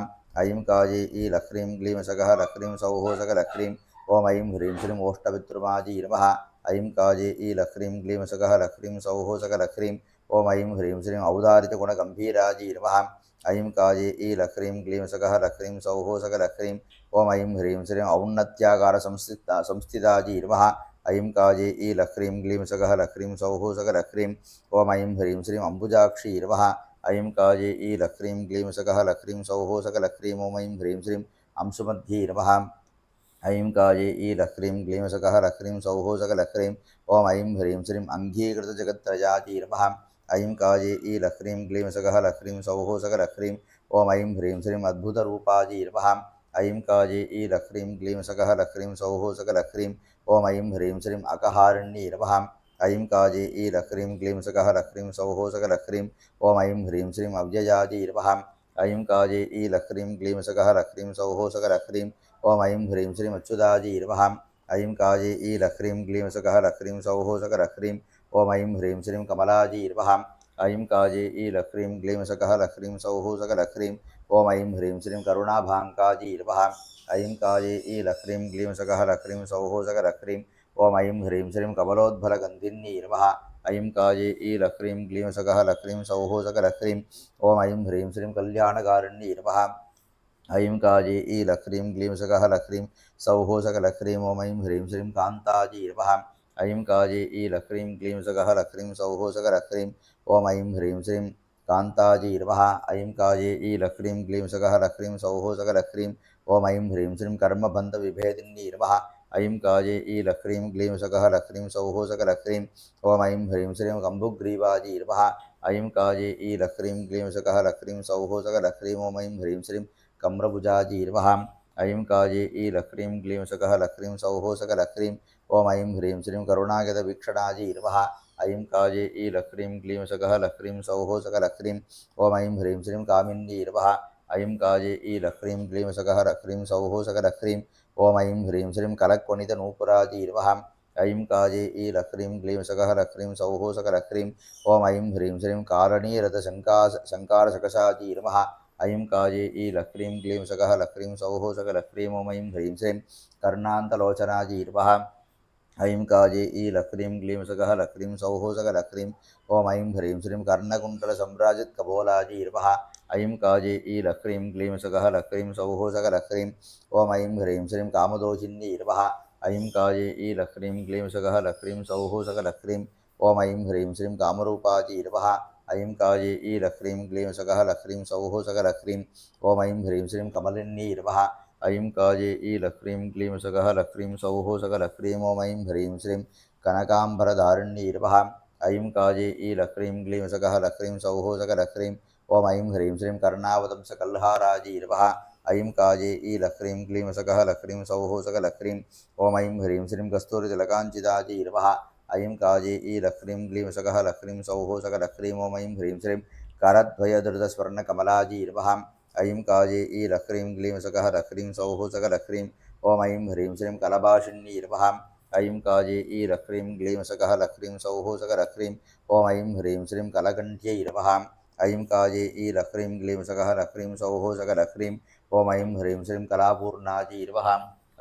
ऐं काजे ई लह्रीं क्लीं सकः लह्रीं सौः सकलह्रीं ॐ ऐं ह्रीं श्रीं ओष्टपितृमाजी नमः ऐं काजे ई लह्रीं क्लीं सकः लह्रीं सौः सकलह्रीं ॐ ऐं ह्रीं श्रीं औदारितगुणगम्भीराजी नमः ऐं काजे ई लह्रीं क्लीं सकः लह्रीं सौः सकलह्रीं ॐ ऐं ह्रीं श्रीं औन्नत्याकारसंस्थिताजी नमः ऐं काजे ई लह्रीं क्लीं सकः लह्रीं सौः सकलह्रीं ॐ ऐं ह्रीं श्रीं अम्बुजाक्षी नमः ऐं काजे ई लह्रीं क्लीं सकः लह्रीं सौः सकलह्रीं ॐ ऐं ह्रीं श्रीं अंशुमध्यै नमः ऐं काजे ई लह्रीं क्लीं सकः लह्रीं सौः सकलह्रीं ॐ ऐं ह्रीं श्रीं अङ्गीकृतजगत्त्रयाजी नमः ऐं काजे ई लह्रीं क्लीं सकः लह्रीं सौः सकलह्रीं ॐ ऐं ह्रीं श्रीं अद्भुतरूपाजी नमः ऐं काजे ई लह्रीं क्लीं सकः लह्रीं सौः सकलह्रीं ॐ ऐं ह्रीं श्रीं अकहारिणी नमः ऐं काजे ई लह्रीं क्लीं सकः लह्रीं सौः सकलह्रीं ॐ ऐं ह्रीं श्रीं अव्ययाजी नमः ऐं काजे ई लह्रीं क्लीं सकः लह्रीं सौः सकलह्रीं ॐ ऐं ह्रीं श्रीं अच्युताजी नमः ऐं काजे ई लह्रीं क्लीं सकः लह्रीं सौः सकलह्रीं ॐ ऐं ह्रीं श्रीं कमलाजी नमः ऐं काजे ई लह्रीं क्लीं सकः लह्रीं सौः सकलह्रीं ॐ ऐं ह्रीं श्रीं करुणाभाङ्काजी नमः ऐं काजे ई लह्रीं क्लीं सकः लह्रीं सौः सकलह्रीं ॐ ऐं ह्रीं श्रीं कमलोद्भलगन्धिनी नमः ऐं काजे ई लह्रीं क्लीं सकः लह्रीं सौः सकलह्रीं ॐ ऐं ह्रीं श्रीं कल्याणकारिणी नमः ऐं काजे ई लह्रीं क्लीं सकः लह्रीं सौः सकलह्रीं ॐ ऐं ह्रीं श्रीं कान्ताजी नमः ऐं काजे ई लह्रीं क्लीं सकः लह्रीं सौः सकलह्रीं ॐ ऐं ह्रीं श्रीं कान्ताजी नमः ऐं काजे ई लह्रीं क्लीं सकः लह्रीं सौः सकलह्रीं ॐ ऐं ह्रीं श्रीं कर्मबन्धविभेदिनी नमः ऐं काजे ई लह्रीं क्लीं सकः लह्रीं सौः सकलह्रीं ॐ ऐं ह्रीं श्रीं कम्बुग्रीवाजी नमः ऐं काजे ई लह्रीं क्लीं सकः लह्रीं सौः सकलह्रीं ॐ ऐं ह्रीं श्रीं कम्रभुजाजी नमः ऐं काजे ई लह्रीं क्लीं सकः लह्रीं सौः सकलह्रीं ॐ ऐं ह्रीं श्रीं करुणागतवीक्षणाजी नमः ऐं काजे ई लह्रीं क्लीं सकः लह्रीं सौः सकलह्रीं ॐ ऐं ह्रीं श्रीं कामिन्नी नमः ऐं काजे ई लह्रीं क्लीं सकः लह्रीं सौः सकलह्रीं ॐ ऐं ह्रीं श्रीं कलक्वणितनूपुराजी नमः ऐं काजे ई लह्रीं क्लीं सकः लह्रीं सौः सकलह्रीं ॐ ऐं ह्रीं श्रीं कारणीरथशङ्कारसकसाजी नमः ऐं काजे ई लह्रीं क्लीं सकः लह्रीं सौः सकलह्रीं ॐ ऐं ह्रीं श्रीं कर्णान्तलोचनाजी नमः ऐं काजे ई लह्रीं क्लीं सकः लह्रीं सौः सकलह्रीं ॐ ऐं ह्रीं श्रीं कर्णकुण्डलसम्राजित्कपोलाजी नमः ऐं काजे ई लह्रीं क्लीं सकः लह्रीं सौः सकलह्रीं ॐ ऐं ह्रीं श्रीं कामदोषिनी नमः ऐं काजे ई लह्रीं क्लीं सकः लह्रीं सौः सकलह्रीं ओम ऐं ह्रीं श्रीं कामरूपाजी नमः ऐं काये ई लह्रीं क्लीं सकः लह्रीं सौः सकलह्रीं ओम ऐं ह्रीं श्रीं कमलिन्यै नमः ऐं काये ई लह्रीं क्लीं सकः लह्रीं सौः सकलह्रीं ओम ऐं ह्रीं श्रीं कनकाम्बरधारिण्यै नमः ऐं काये ई लह्रीं क्लीं सकः लह्रीं सौः सकलह्रीं ओम ऐं ह्रीं श्रीं कर्णावतंसकल्हाराजी नमः ऐं काये ई लह्रीं क्लीं सकः लह्रीं सौः सकलह्रीं ओम ऐं ह्रीं श्रीं कस्तूरितिलकाञ्चिताजी नमः ऐं काये ई लह्रीं क्लीं सकः लह्रीं सौः सकलह्रीं ओम ऐं ह्रीं श्रीं करद्वयधृतस्वर्णकमलाजी नमः ऐं काये ई लह्रीं क्लीं सकः लह्रीं सौः सकलह्रीं ओम ऐं ह्रीं श्रीं कलभाषिण्यै नमः ऐं काये ई लह्रीं क्लीं सकः लह्रीं सौः सकलह्रीं ओम ऐं ह्रीं श्रीं कलकण्ठ्यै नमः ऐं काये ई लह्रीं क्लीं सकः लह्रीं सौः सकलह्रीं ओम ऐं ह्रीं श्रीं कलापूर्णाजी नमः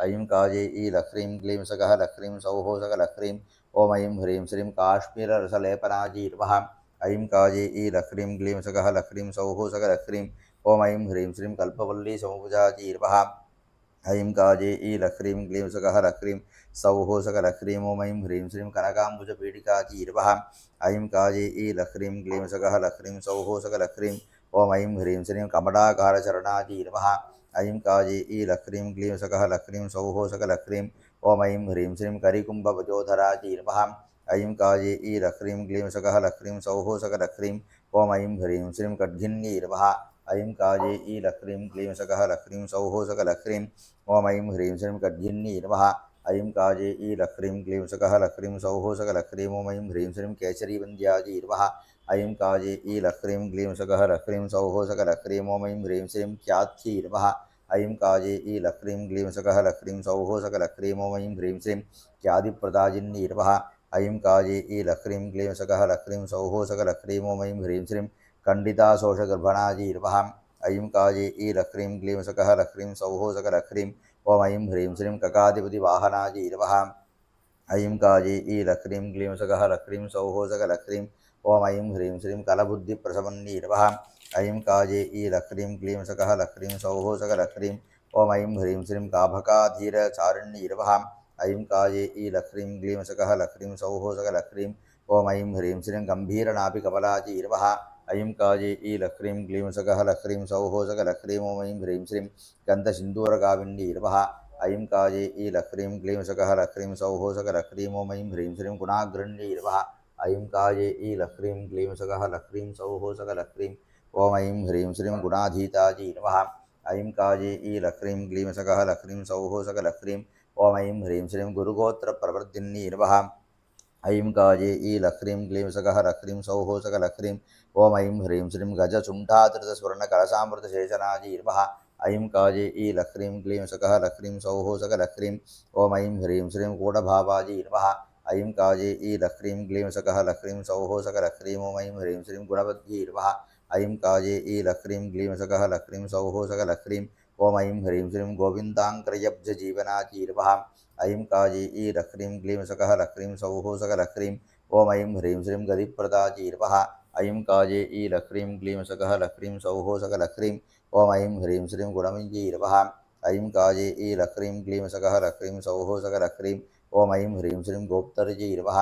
ऐं काये ई लह्रीं क्लीं सकः लह्रीं सौः सकलह्रीं ओम ऐं ह्रीं श्रीं काश्मीररसलेपनाजी नमः ऐं काये ई लह्रीं क्लीं सकः लह्रीं सौः सकलह्रीं ओम ऐं ह्रीं श्रीं कल्पवल्ली समुपजाजी नमः ऐं काये ई लह्रीं क्लीं सकः लह्रीं सौः सकलह्रीं ओम ऐं ह्रीं श्रीं कनकाम्बुजपीठिकाजी नमः ऐं काये ई लह्रीं क्लीं सकः लह्रीं सौः सकलह्रीं ओम ऐं ह्रीं श्रीं कमलाकारचरणाजी नमः ऐं काये ई लह्रीं क्लीं सकः लह्रीं सौः सकलह्रीं ओम ऐं ह्रीं श्रीं करिकुम्भवजोधराजी नमः ऐं काये ई लह्रीं क्लीं सकः लह्रीं सौः सकलह्रीं ओम ऐं ह्रीं श्रीं कड्गिन्यै नमः ऐं काये ई लह्रीं क्लीं सकः लह्रीं सौः सकलह्रीं ओम ऐं ह्रीं श्रीं कड्गिन्यै नमः ऐं काये ई लह्रीं क्लीं सकः लह्रीं सौः सकलह्रीं ओम ऐं ह्रीं श्रीं केसरीवन्द्याजी नमः ऐं काये ई लह्रीं क्लीं सकः लह्रीं सौः सकलह्रीं ओम ऐं ह्रीं श्रीं ख्यात्यै नमः ऐं काये ई लह्रीं क्लीं सकः लह्रीं सौः सकलह्रीं ओम ऐं ह्रीं श्रीं ख्यादिप्रदाजिन्यै नमः ऐं काये ई लह्रीं क्लीं सकः लह्रीं सौः सकलह्रीं ओम ऐं ह्रीं श्रीं कण्डिताशोषगर्भणाजी नमः ऐं काये ई लह्रीं क्लीं सकः लह्रीं सौः सकलह्रीं ओम ऐं ह्रीं श्रीं ककाधिपतिवाहनाजी नमः ऐं काये ई लह्रीं क्लीं सकः लह्रीं सौः सकलह्रीं ओम ऐं ह्रीं श्रीं कलबुद्धिप्रसमन्यै नमः ऐं काये ई लह्रीं क्लीं सकः लह्रीं सौः सकलह्रीं ओम ऐं ह्रीं श्रीं काभकाधीरचारिण्यै नमः ऐं काये ई लह्रीं क्लीं सकः लह्रीं सौः सकलह्रीं ओम ऐं ह्रीं श्रीं गम्भीरनाभिकमलाजी नमः ऐं काये ई लह्रीं क्लीं सकः लह्रीं सौः सकलह्रीं ओम ऐं ह्रीं श्रीं गन्धसिन्दूरकाविन्यै नमः ऐं काये ई लह्रीं क्लीं सकः लह्रीं सौः सकलह्रीं ओम ऐं ह्रीं श्रीं गुणाग्रण्यै नमः ऐं काये ई लह्रीं क्लीं सकः लह्रीं सौः सकलह्रीं ओम ऐं ह्रीं श्रीं गुणाधीताजी नमः ऐं काये ई लह्रीं क्लीं सकः लह्रीं सौः सकलह्रीं ओम ऐं ह्रीं श्रीं गुरुगोत्रप्रवर्तिन्यै नमः ऐं काये ई लह्रीं क्लीं सकः लह्रीं सौः सकलह्रीं ओम ऐं ह्रीं श्रीं गजचुण्डाधृतस्वर्णकलशामृतशेषनाजी नमः ऐं काये ई लह्रीं क्लीं सकः लह्रीं सौः सकलह्रीं ओम ऐं ह्रीं श्रीं कूढभावाजी नमः ऐं काये ई लह्रीं क्लीं सकः लह्रीं सौः सकलह्रीं ओम ऐं ह्रीं श्रीं गुणवद्यै नमः ऐं काये ई लह्रीं क्लीं सकः लह्रीं सौः सकलह्रीं ओम ऐं ह्रीं श्रीं गोविन्दाङ्करयब्जजीवनाजी नमः ऐं काये ई लह्रीं क्लीं सकः लह्रीं सौः सकलह्रीं ओम ऐं ह्रीं श्रीं गतिप्रदाजी नमः ऐं काये ई लह्रीं क्लीं सकः लह्रीं सौः सकलह्रीं ओम ऐं ह्रीं श्रीं गुणमय्यै नमः ऐं काये ई लह्रीं क्लीं सकः लह्रीं सौः सकलह्रीं ओम ऐं ह्रीं श्रीं गोप्तर्यै नमः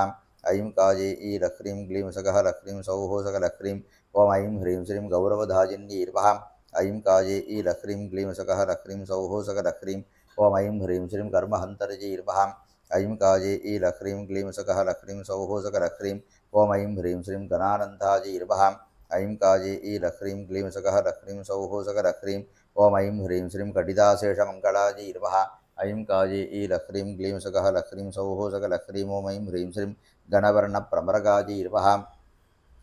ऐं काये ई लह्रीं क्लीं सकः लह्रीं सौः सकलह्रीं ओम ऐं ह्रीं श्रीं गौरवधाजिन्यै नमः ऐं काये ई लह्रीं क्लीं सकः लह्रीं सौः सकलह्रीं ओम ऐं ह्रीं श्रीं कर्महन्तर्यै नमः ऐं काये ई लह्रीं क्लीं सकः लह्रीं सौः सकलह्रीं ओम ऐं ह्रीं श्रीं गणानन्दायै नमः ऐं काये ई लह्रीं क्लीं सकः लह्रीं सौः सकलह्रीं ओम ऐं ह्रीं श्रीं कटिदाशेषमङ्गलायै नमः ऐं काये ई लह्रीं क्लीं सकः लह्रीं सौः सकलह्रीं ओम ऐं ह्रीं श्रीं गणवर्णप्रमरगायै नमः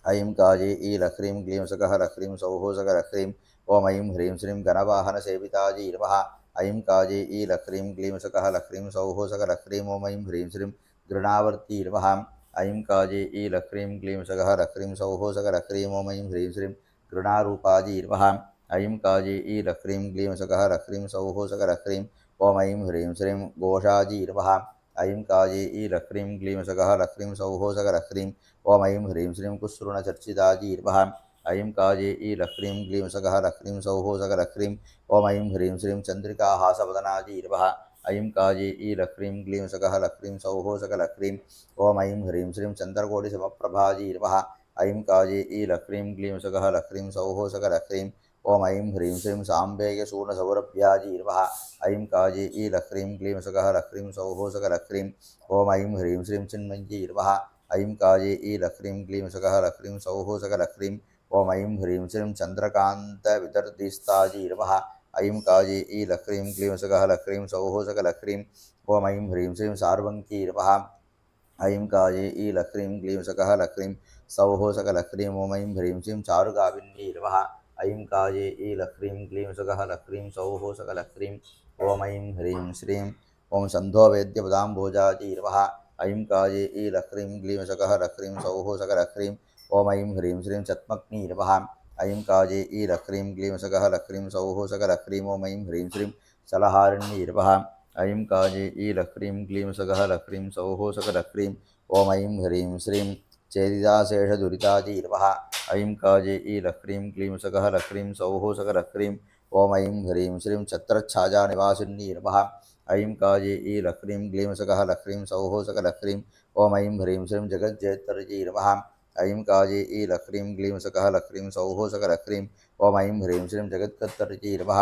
ऐं काये ई लह्रीं क्लीं सकः लह्रीं सौः सकलह्रीं ओम ऐं ह्रीं श्रीं गणवाहनसेवितायै नमः ऐं काये ई लह्रीं क्लीं सकः लह्रीं सौः सकलह्रीं ओम ऐं ह्रीं श्रीं गृणावर्त्यै नमः ऐं काये ई लह्रीं क्लीं सकः लह्रीं सौः सकलह्रीं ओम ऐं ह्रीं श्रीं गृणारूपायै नमः ऐं काये ई लह्रीं क्लीं सकः लह्रीं सौः सकलह्रीं ओम ऐं ह्रीं श्रीं घोषायै नमः ऐं काये ई लह्रीं क्लीं सकः लह्रीं सौः सकलह्रीं ओम ऐं ह्रीं श्रीं कुस्रुणचर्चितायै नमः ऐं काये ई लह्रीं क्लीं सकः लह्रीं सौः सकलह्रीं ओम ऐं ह्रीं श्रीं चन्द्रिकाहासवदनायै नमः ऐं काजे ई लक्रीं क्लीं सकः लक्रीं सौः सकलक्रीं ॐ ऐं ह्रीं श्रीं चन्द्रकोटिसमप्रभाजी नमः ऐं काजे ई लक्रीं क्लीं सकः लक्रीं सौः सकलक्रीं ॐ ऐं ह्रीं श्रीं साम्बेयसूर्णसौरभ्याजी नमः ऐं काजे ई लक्रीं क्लीं सकः लक्रीं सौः सकलक्रीं ॐ ऐं ह्रीं श्रीं चिन्मयी नमः ऐं काजे ई लक्रीं क्लीं सकः लक्रीं सौः सकलक्रीं ॐ ऐं ह्रीं श्रीं चन्द्रकान्तविदर्दिस्ताजी नमः ऐं काजे ई लक्रीं क्लीं सकः लक्रीं सौः सकलक्रीं ॐ ऐं ह्रीं श्रीं सार्वङ्की नमः ऐं काजे ई लक्रीं क्लीं सकः लक्रीं सौः सकलक्रीं ॐ ऐं ह्रीं श्रीं चारुगाविन्यै नमः ऐं काजे ई लक्रीं क्लीं सकः लक्रीं सौः सकलक्रीं ॐ ऐं ह्रीं श्रीं ॐ सन्धोवेद्यपदाम्भोजाजी नमः ऐं काजे ई लक्रीं क्लीं सकः लक्रीं सौः सकलक्रीं ॐ ऐं ह्रीं श्रीं चत्मग्नी नमः ऐं काजे ई लक्रीं क्लीं सकः लक्रीं सौः सकलक्रीं ॐ ऐं ह्रीं श्रीं सलहारिण्यै नमः ऐं काजे ई लक्रीं क्लीं सकः लक्रीं सौः सकलक्रीं ॐ ऐं ह्रीं श्रीं चेदिदाशेषदुरिताजी नमः ऐं काजे ई लक्रीं क्लीं सकः लक्रीं सौः सकलक्रीं ॐ ऐं ह्रीं श्रीं छत्रच्छायानिवासिन्यै नमः ऐं काजे ई लक्रीं क्लीं सकः लक्रीं सौः सकलक्रीं ॐ ऐं ह्रीं श्रीं जगज्जेतर्यै नमः ऐं काजे ई लक्रीं क्लीं सकः लक्रीं सौः सकलक्रीं ॐ ऐं ह्रीं श्रीं जगत्कर्तर्यै नमः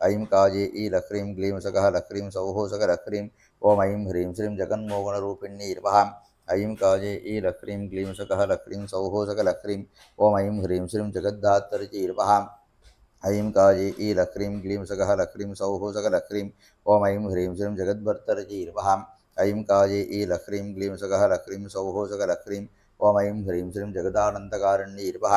ऐं काजे ई लक्रीं क्लीं सकः लक्रीं सौः सकलक्रीं ॐ ऐं ह्रीं श्रीं जगन्मोहनरूपिण्यै नमः ऐं काजे ई लक्रीं क्लीं सकः लक्रीं सौः सकलक्रीं ॐ ऐं ह्रीं श्रीं जगद्धातर्यै नमः ऐं काजे ई लक्रीं क्लीं सकः लक्रीं सौः सकलक्रीं ॐ ऐं ह्रीं श्रीं जगद्भर्तर्यै नमः ऐं काजे ई लक्रीं क्लीं सकः लक्रीं सौः सकलक्रीं ॐ ऐं ह्रीं श्रीं जगदानन्दकारिण्यै नमः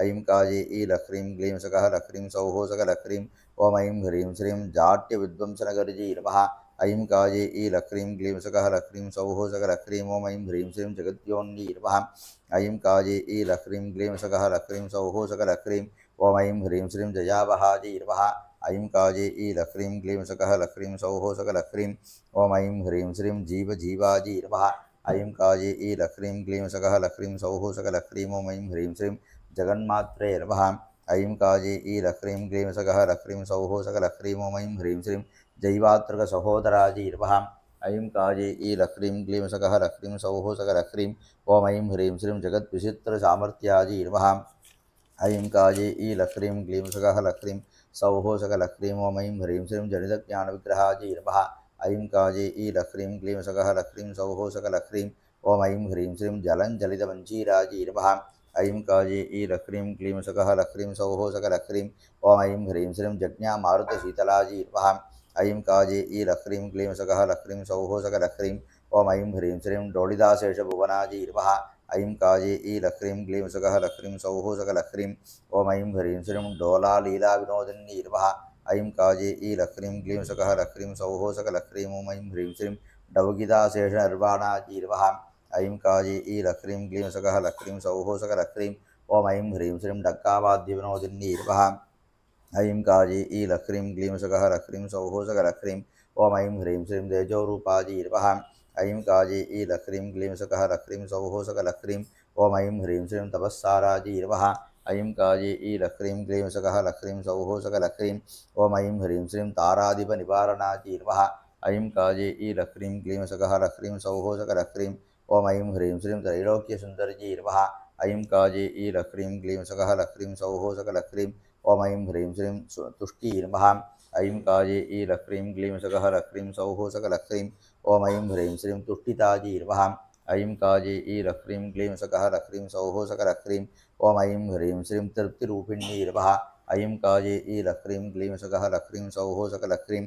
ऐं काजे ई लक्रीं क्लीं सकः लक्रीं सौः सकलक्रीं ॐ ऐं ह्रीं श्रीं जाट्यविध्वंसनगर्यै नमः ऐं काजे ई लक्रीं क्लीं सकः लक्रीं सौः सकलक्रीं ॐ ऐं ह्रीं श्रीं जगद्योन्यै नमः ऐं काजे ई लक्रीं क्लीं सकः लक्रीं सौः सकलक्रीं ॐ ऐं ह्रीं श्रीं जयावहाजी नमः ऐं काजे ई लक्रीं क्लीं सकः लक्रीं सौः सकलक्रीं ॐ ऐं ह्रीं श्रीं जीवजीवाजी नमः ऐं काजे ई लक्रीं क्लीं सकः लक्रीं सौः सकलक्रीं ॐ ऐं ह्रीं श्रीं जगन्मात्रे नमः ऐं काजे ई लक्रीं क्लीं सकः लक्रीं सौः सकलक्रीं ॐ ऐं ह्रीं श्रीं जैवातृकसहोदराजी नमः ऐं काजे ई लक्रीं क्लीं सकः लक्रीं सौः सकलक्रीं ॐ ऐं ह्रीं श्रीं जगद्विचित्रसामर्थ्याजी नमः ऐं काजे ई लक्रीं क्लीं सकः लक्रीं सौः सकलक्रीं ॐ ऐं ह्रीं श्रीं जनितज्ञानविग्रहाजी नमः ऐं काजे ई लक्रीं क्लीं सकः लक्रीं सौः सकलक्रीं ॐ ऐं ह्रीं श्रीं जलञ्जलितमञ्जीराजी नमः ऐं काजे ई लक्रीं क्लीं सकः लक्रीं सौः सकलक्रीं ॐ ऐं ह्रीं श्रीं जज्ञामारुतशीतलाजी नमः ऐं काजे ई लक्रीं क्लीं सकः लक्रीं सौः सकलक्रीं ॐ ऐं ह्रीं श्रीं डोळिदाशेषभुवनाजी नमः ऐं काजे ई लक्रीं क्लीं सकः लक्रीं सौः सकलक्रीं ॐ ऐं ह्रीं श्रीं डोलालीलाविनोदिन्यै नमः ऐं काजे ई लक्रीं क्लीं सकः लक्रीं सौः सकलक्रीं ॐ ऐं ह्रीं श्रीं डवगिदाशेषनिर्वाणाजी नमः ऐं काजे ई लक्रीं क्लीं सकः लक्रीं सौः सकलक्रीं ॐ ऐं ह्रीं श्रीं डक्कावाद्यविनोदिन्यै नमः ऐं काजे ई लक्रीं क्लीं सकः लक्रीं सौः सकलक्रीं ॐ ऐं ह्रीं श्रीं तेजोरूपाजी नमः ऐं काजे ई लक्रीं क्लीं सकः लक्रीं सौः सकलक्रीं ॐ ऐं ह्रीं श्रीं तपस्साराजी नमः ऐं काजे ई लक्रीं क्लीं सकः लक्रीं सौः सकलक्रीं ॐ ऐं ह्रीं श्रीं तारादिपनिवारणाजी नमः ऐं काजे ई लक्रीं क्लीं सकः लक्रीं सौः सकलक्रीं ॐ ऐं ह्रीं श्रीं त्रैलोक्यसुन्दर्यै नमः ऐं काजे ई लक्रीं क्लीं सकः लक्रीं सौः सकलक्रीं ॐ ऐं ह्रीं श्रीं तुष्टी नमः ऐं काजे ई लक्रीं क्लीं सकः लक्रीं सौः सकलक्रीं ॐ ऐं ह्रीं श्रीं तुष्टिताजी नमः ऐं काजे ई लक्रीं क्लीं सकः लक्रीं सौः सकलक्रीं ॐ ऐं ह्रीं श्रीं तृप्तिरूपिण्यै नमः ऐं काजे ई लक्रीं क्लीं सकः लक्रीं सौः सकलक्रीं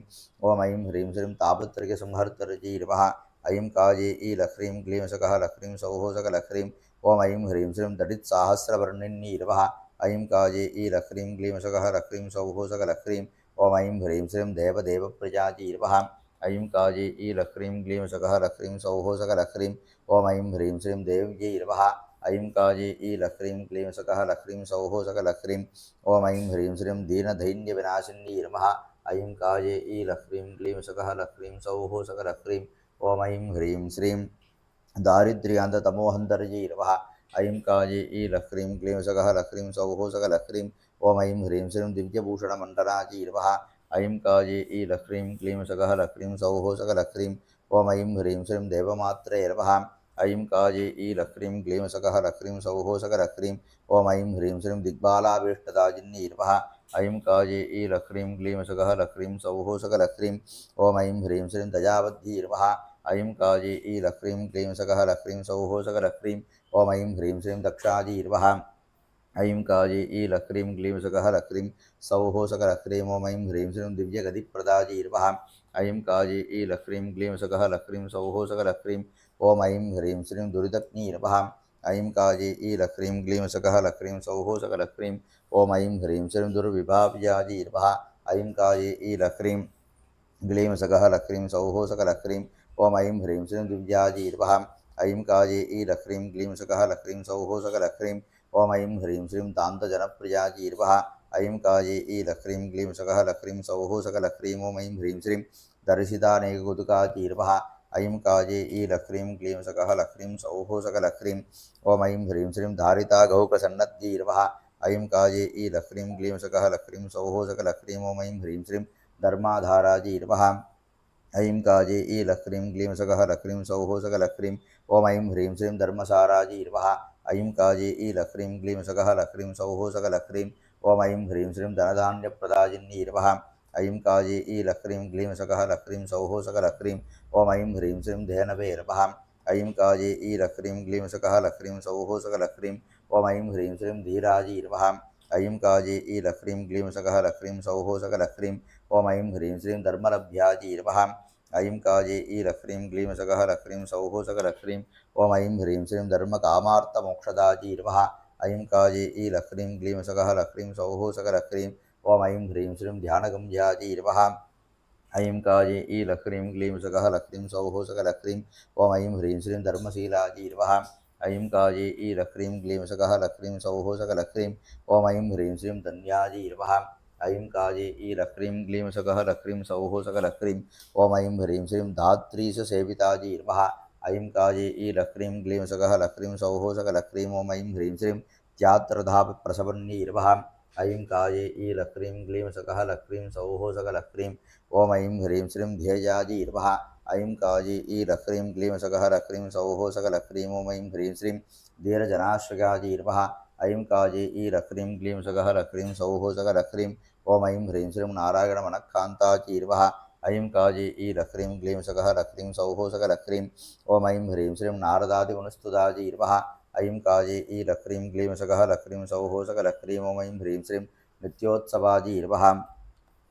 ॐ ऐं ह्रीं श्रीं तापत्रयसंहर्तर्यै नमः ऐं काजे ई लक्रीं क्लीं सकः लक्रीं सौः सकलक्रीं ॐ ऐं ह्रीं श्रीं दडित्साहस्रवर्णिन्यै नमः ऐं काजे ई लक्रीं क्लीं सकः लक्रीं सौः सकलक्रीं ॐ ऐं ह्रीं श्रीं देवदेवप्रजाजी नमः ऐं काजे ई लक्रीं क्लीं सकः लक्रीं सौः सकलक्रीं ॐ ऐं ह्रीं श्रीं देव्यै नमः ऐं काजे ई लक्रीं क्लीं सकः लक्रीं सौः सकलक्रीं ॐ ऐं ह्रीं श्रीं दीनदैन्यविनाशिन्यै नमः ऐं काजे ई लक्रीं क्लीं सकः लक्रीं सौः सकलक्रीं ॐ ऐं ह्रीं श्रीं दारिद्र्यान्ततमोहन्तर्यै नमः ऐं काजे ई लक्रीं क्लीं सकः लक्रीं सौः सकलक्रीं ॐ ऐं ह्रीं श्रीं दिव्यभूषणमण्डलाजी नमः ऐं काजे ईलह्रीं क्लीं सकः लह्रीं सौः सकलह्रीं ॐ ऐं ह्रीं श्रीं देवमात्रे नमः ऐं काजे ईलह्रीं क्लीं सकः लह्रीं सौः सकलह्रीं ॐ ऐं ह्रीं श्रीं दिग्बालाभीष्टदाजिन्यै नमः ऐं काजे ईलह्रीं क्लीं सकः लह्रीं सौः सकलह्रीं ॐ ऐं ह्रीं श्रीं दयावद्यै नमः ऐं काजे ईलह्रीं क्लीं सकः लह्रीं सौः सकलह्रीं ॐ ऐं ह्रीं श्रीं दक्षायै नमः ऐं काजे ईलह्रीं क्लीं सकः लह्रीं सौः सकलह्रीं ॐ ऐं ह्रीं श्रीं दिव्यगतिप्रदायै नमः ऐं काजे ईलह्रीं क्लीं सकः लह्रीं सौः सकलह्रीं ॐ ऐं ह्रीं श्रीं दुरितज्ञै नमः ऐं काजे ईलह्रीं क्लीं सकः लह्रीं सौः सकलह्रीं ॐ ऐं ह्रीं श्रीं दुर्विभाव्यायै नमः ऐं काजे ईलह्रीं क्लीं सकः लह्रीं सौः सकलह्रीं ॐ ऐं ह्रीं श्रीं दिव्यायै नमः ऐं काजे ईलह्रीं क्लीं सकः लह्रीं सौः सकलह्रीं ॐ ऐं ह्रीं श्रीं तान्तजनप्रियायै नमः ऐं काजे ईलह्रीं क्लीं सकः लह्रीं सौः सकलह्रीं ॐ ऐं ह्रीं श्रीं दर्शितानेककुतुकायै नमः ऐं काजे ईलह्रीं क्लीं सकः लह्रीं सौः सकलह्रीं ॐ ऐं ह्रीं श्रीं धारितागौकसन्नद्यै नमः ऐं काजे ईलह्रीं क्लीं सकः लह्रीं सौः सकलह्रीं ॐ ऐं ह्रीं श्रीं धर्माधारायै नमः ऐं काजे ईलह्रीं क्लीं सकः लह्रीं सौः सकलह्रीं ॐ ऐं ह्रीं श्रीं धर्मसारायै नमः ऐं काजे ईलह्रीं क्लीं सकः लह्रीं सौः सकलह्रीं ॐ ऐं ह्रीं श्रीं धनधान्यप्रदायिन्यै नमः ऐं काजे ईलह्रीं क्लीं सकः लह्रीं सौः सकलह्रीं ॐ ऐं ह्रीं श्रीं धेनवे नमः ऐं काजे ईलह्रीं क्लीं सकः लह्रीं सौः सकलह्रीं ॐ ऐं ह्रीं श्रीं धीरायै नमः ऐं काजे ईलह्रीं क्लीं सकः लह्रीं सौः सकलह्रीं ॐ ऐं ह्रीं श्रीं धर्मलभ्यायै नमः ऐं काजे ईलह्रीं क्लीं सकः लह्रीं सौः सकलह्रीं ॐ ऐं ह्रीं श्रीं धर्मकामार्थमोक्षदायै नमः ऐं काजे ईलह्रीं क्लीं सकः लह्रीं सौः सकलह्रीं ॐ ऐं ह्रीं श्रीं ध्यानगम्यायै नमः ऐं काजे ईलह्रीं क्लीं सकः लह्रीं सौः सकलह्रीं ॐ ऐं ह्रीं श्रीं धर्मशीलायै नमः ऐं काजे ईलह्रीं क्लीं सकः लह्रीं सौः सकलह्रीं ॐ ऐं ह्रीं श्रीं धन्यायै नमः ऐं काजे ईलह्रीं क्लीं सकः लह्रीं सौः सकलह्रीं ॐ ऐं ह्रीं श्रीं धात्रीशसेवितायै नमः ऐं काजे ईलह्रीं क्लीं सकः लह्रीं सौः सकलह्रीं ॐ ऐं ह्रीं श्रीं त्यात्रधापप्रसवन्यै नमः ऐं काजे ईलह्रीं क्लीं सकः लह्रीं सौः सकलह्रीं ॐ ऐं ह्रीं श्रीं ध्येयायै नमः ऐं काजे ईलह्रीं क्लीं सकः लह्रीं सौः सकलह्रीं ॐ ऐं ह्रीं श्रीं धीरजनाश्रयायै नमः ऐं काजे ईलह्रीं क्लीं सकः लह्रीं सौः सकलह्रीं ॐ ऐं ह्रीं श्रीं नारायणमनःकान्तायै नमः ऐं काजे ईलह्रीं क्लीं सकः लह्रीं सौः सकलह्रीं ॐ ऐं ह्रीं श्रीं नारदादिगुणस्तुतायै नमः ऐं काजे ईलह्रीं क्लीं सकः लह्रीं सौः सकलह्रीं ॐ ऐं ह्रीं श्रीं नित्योत्सवायै नमः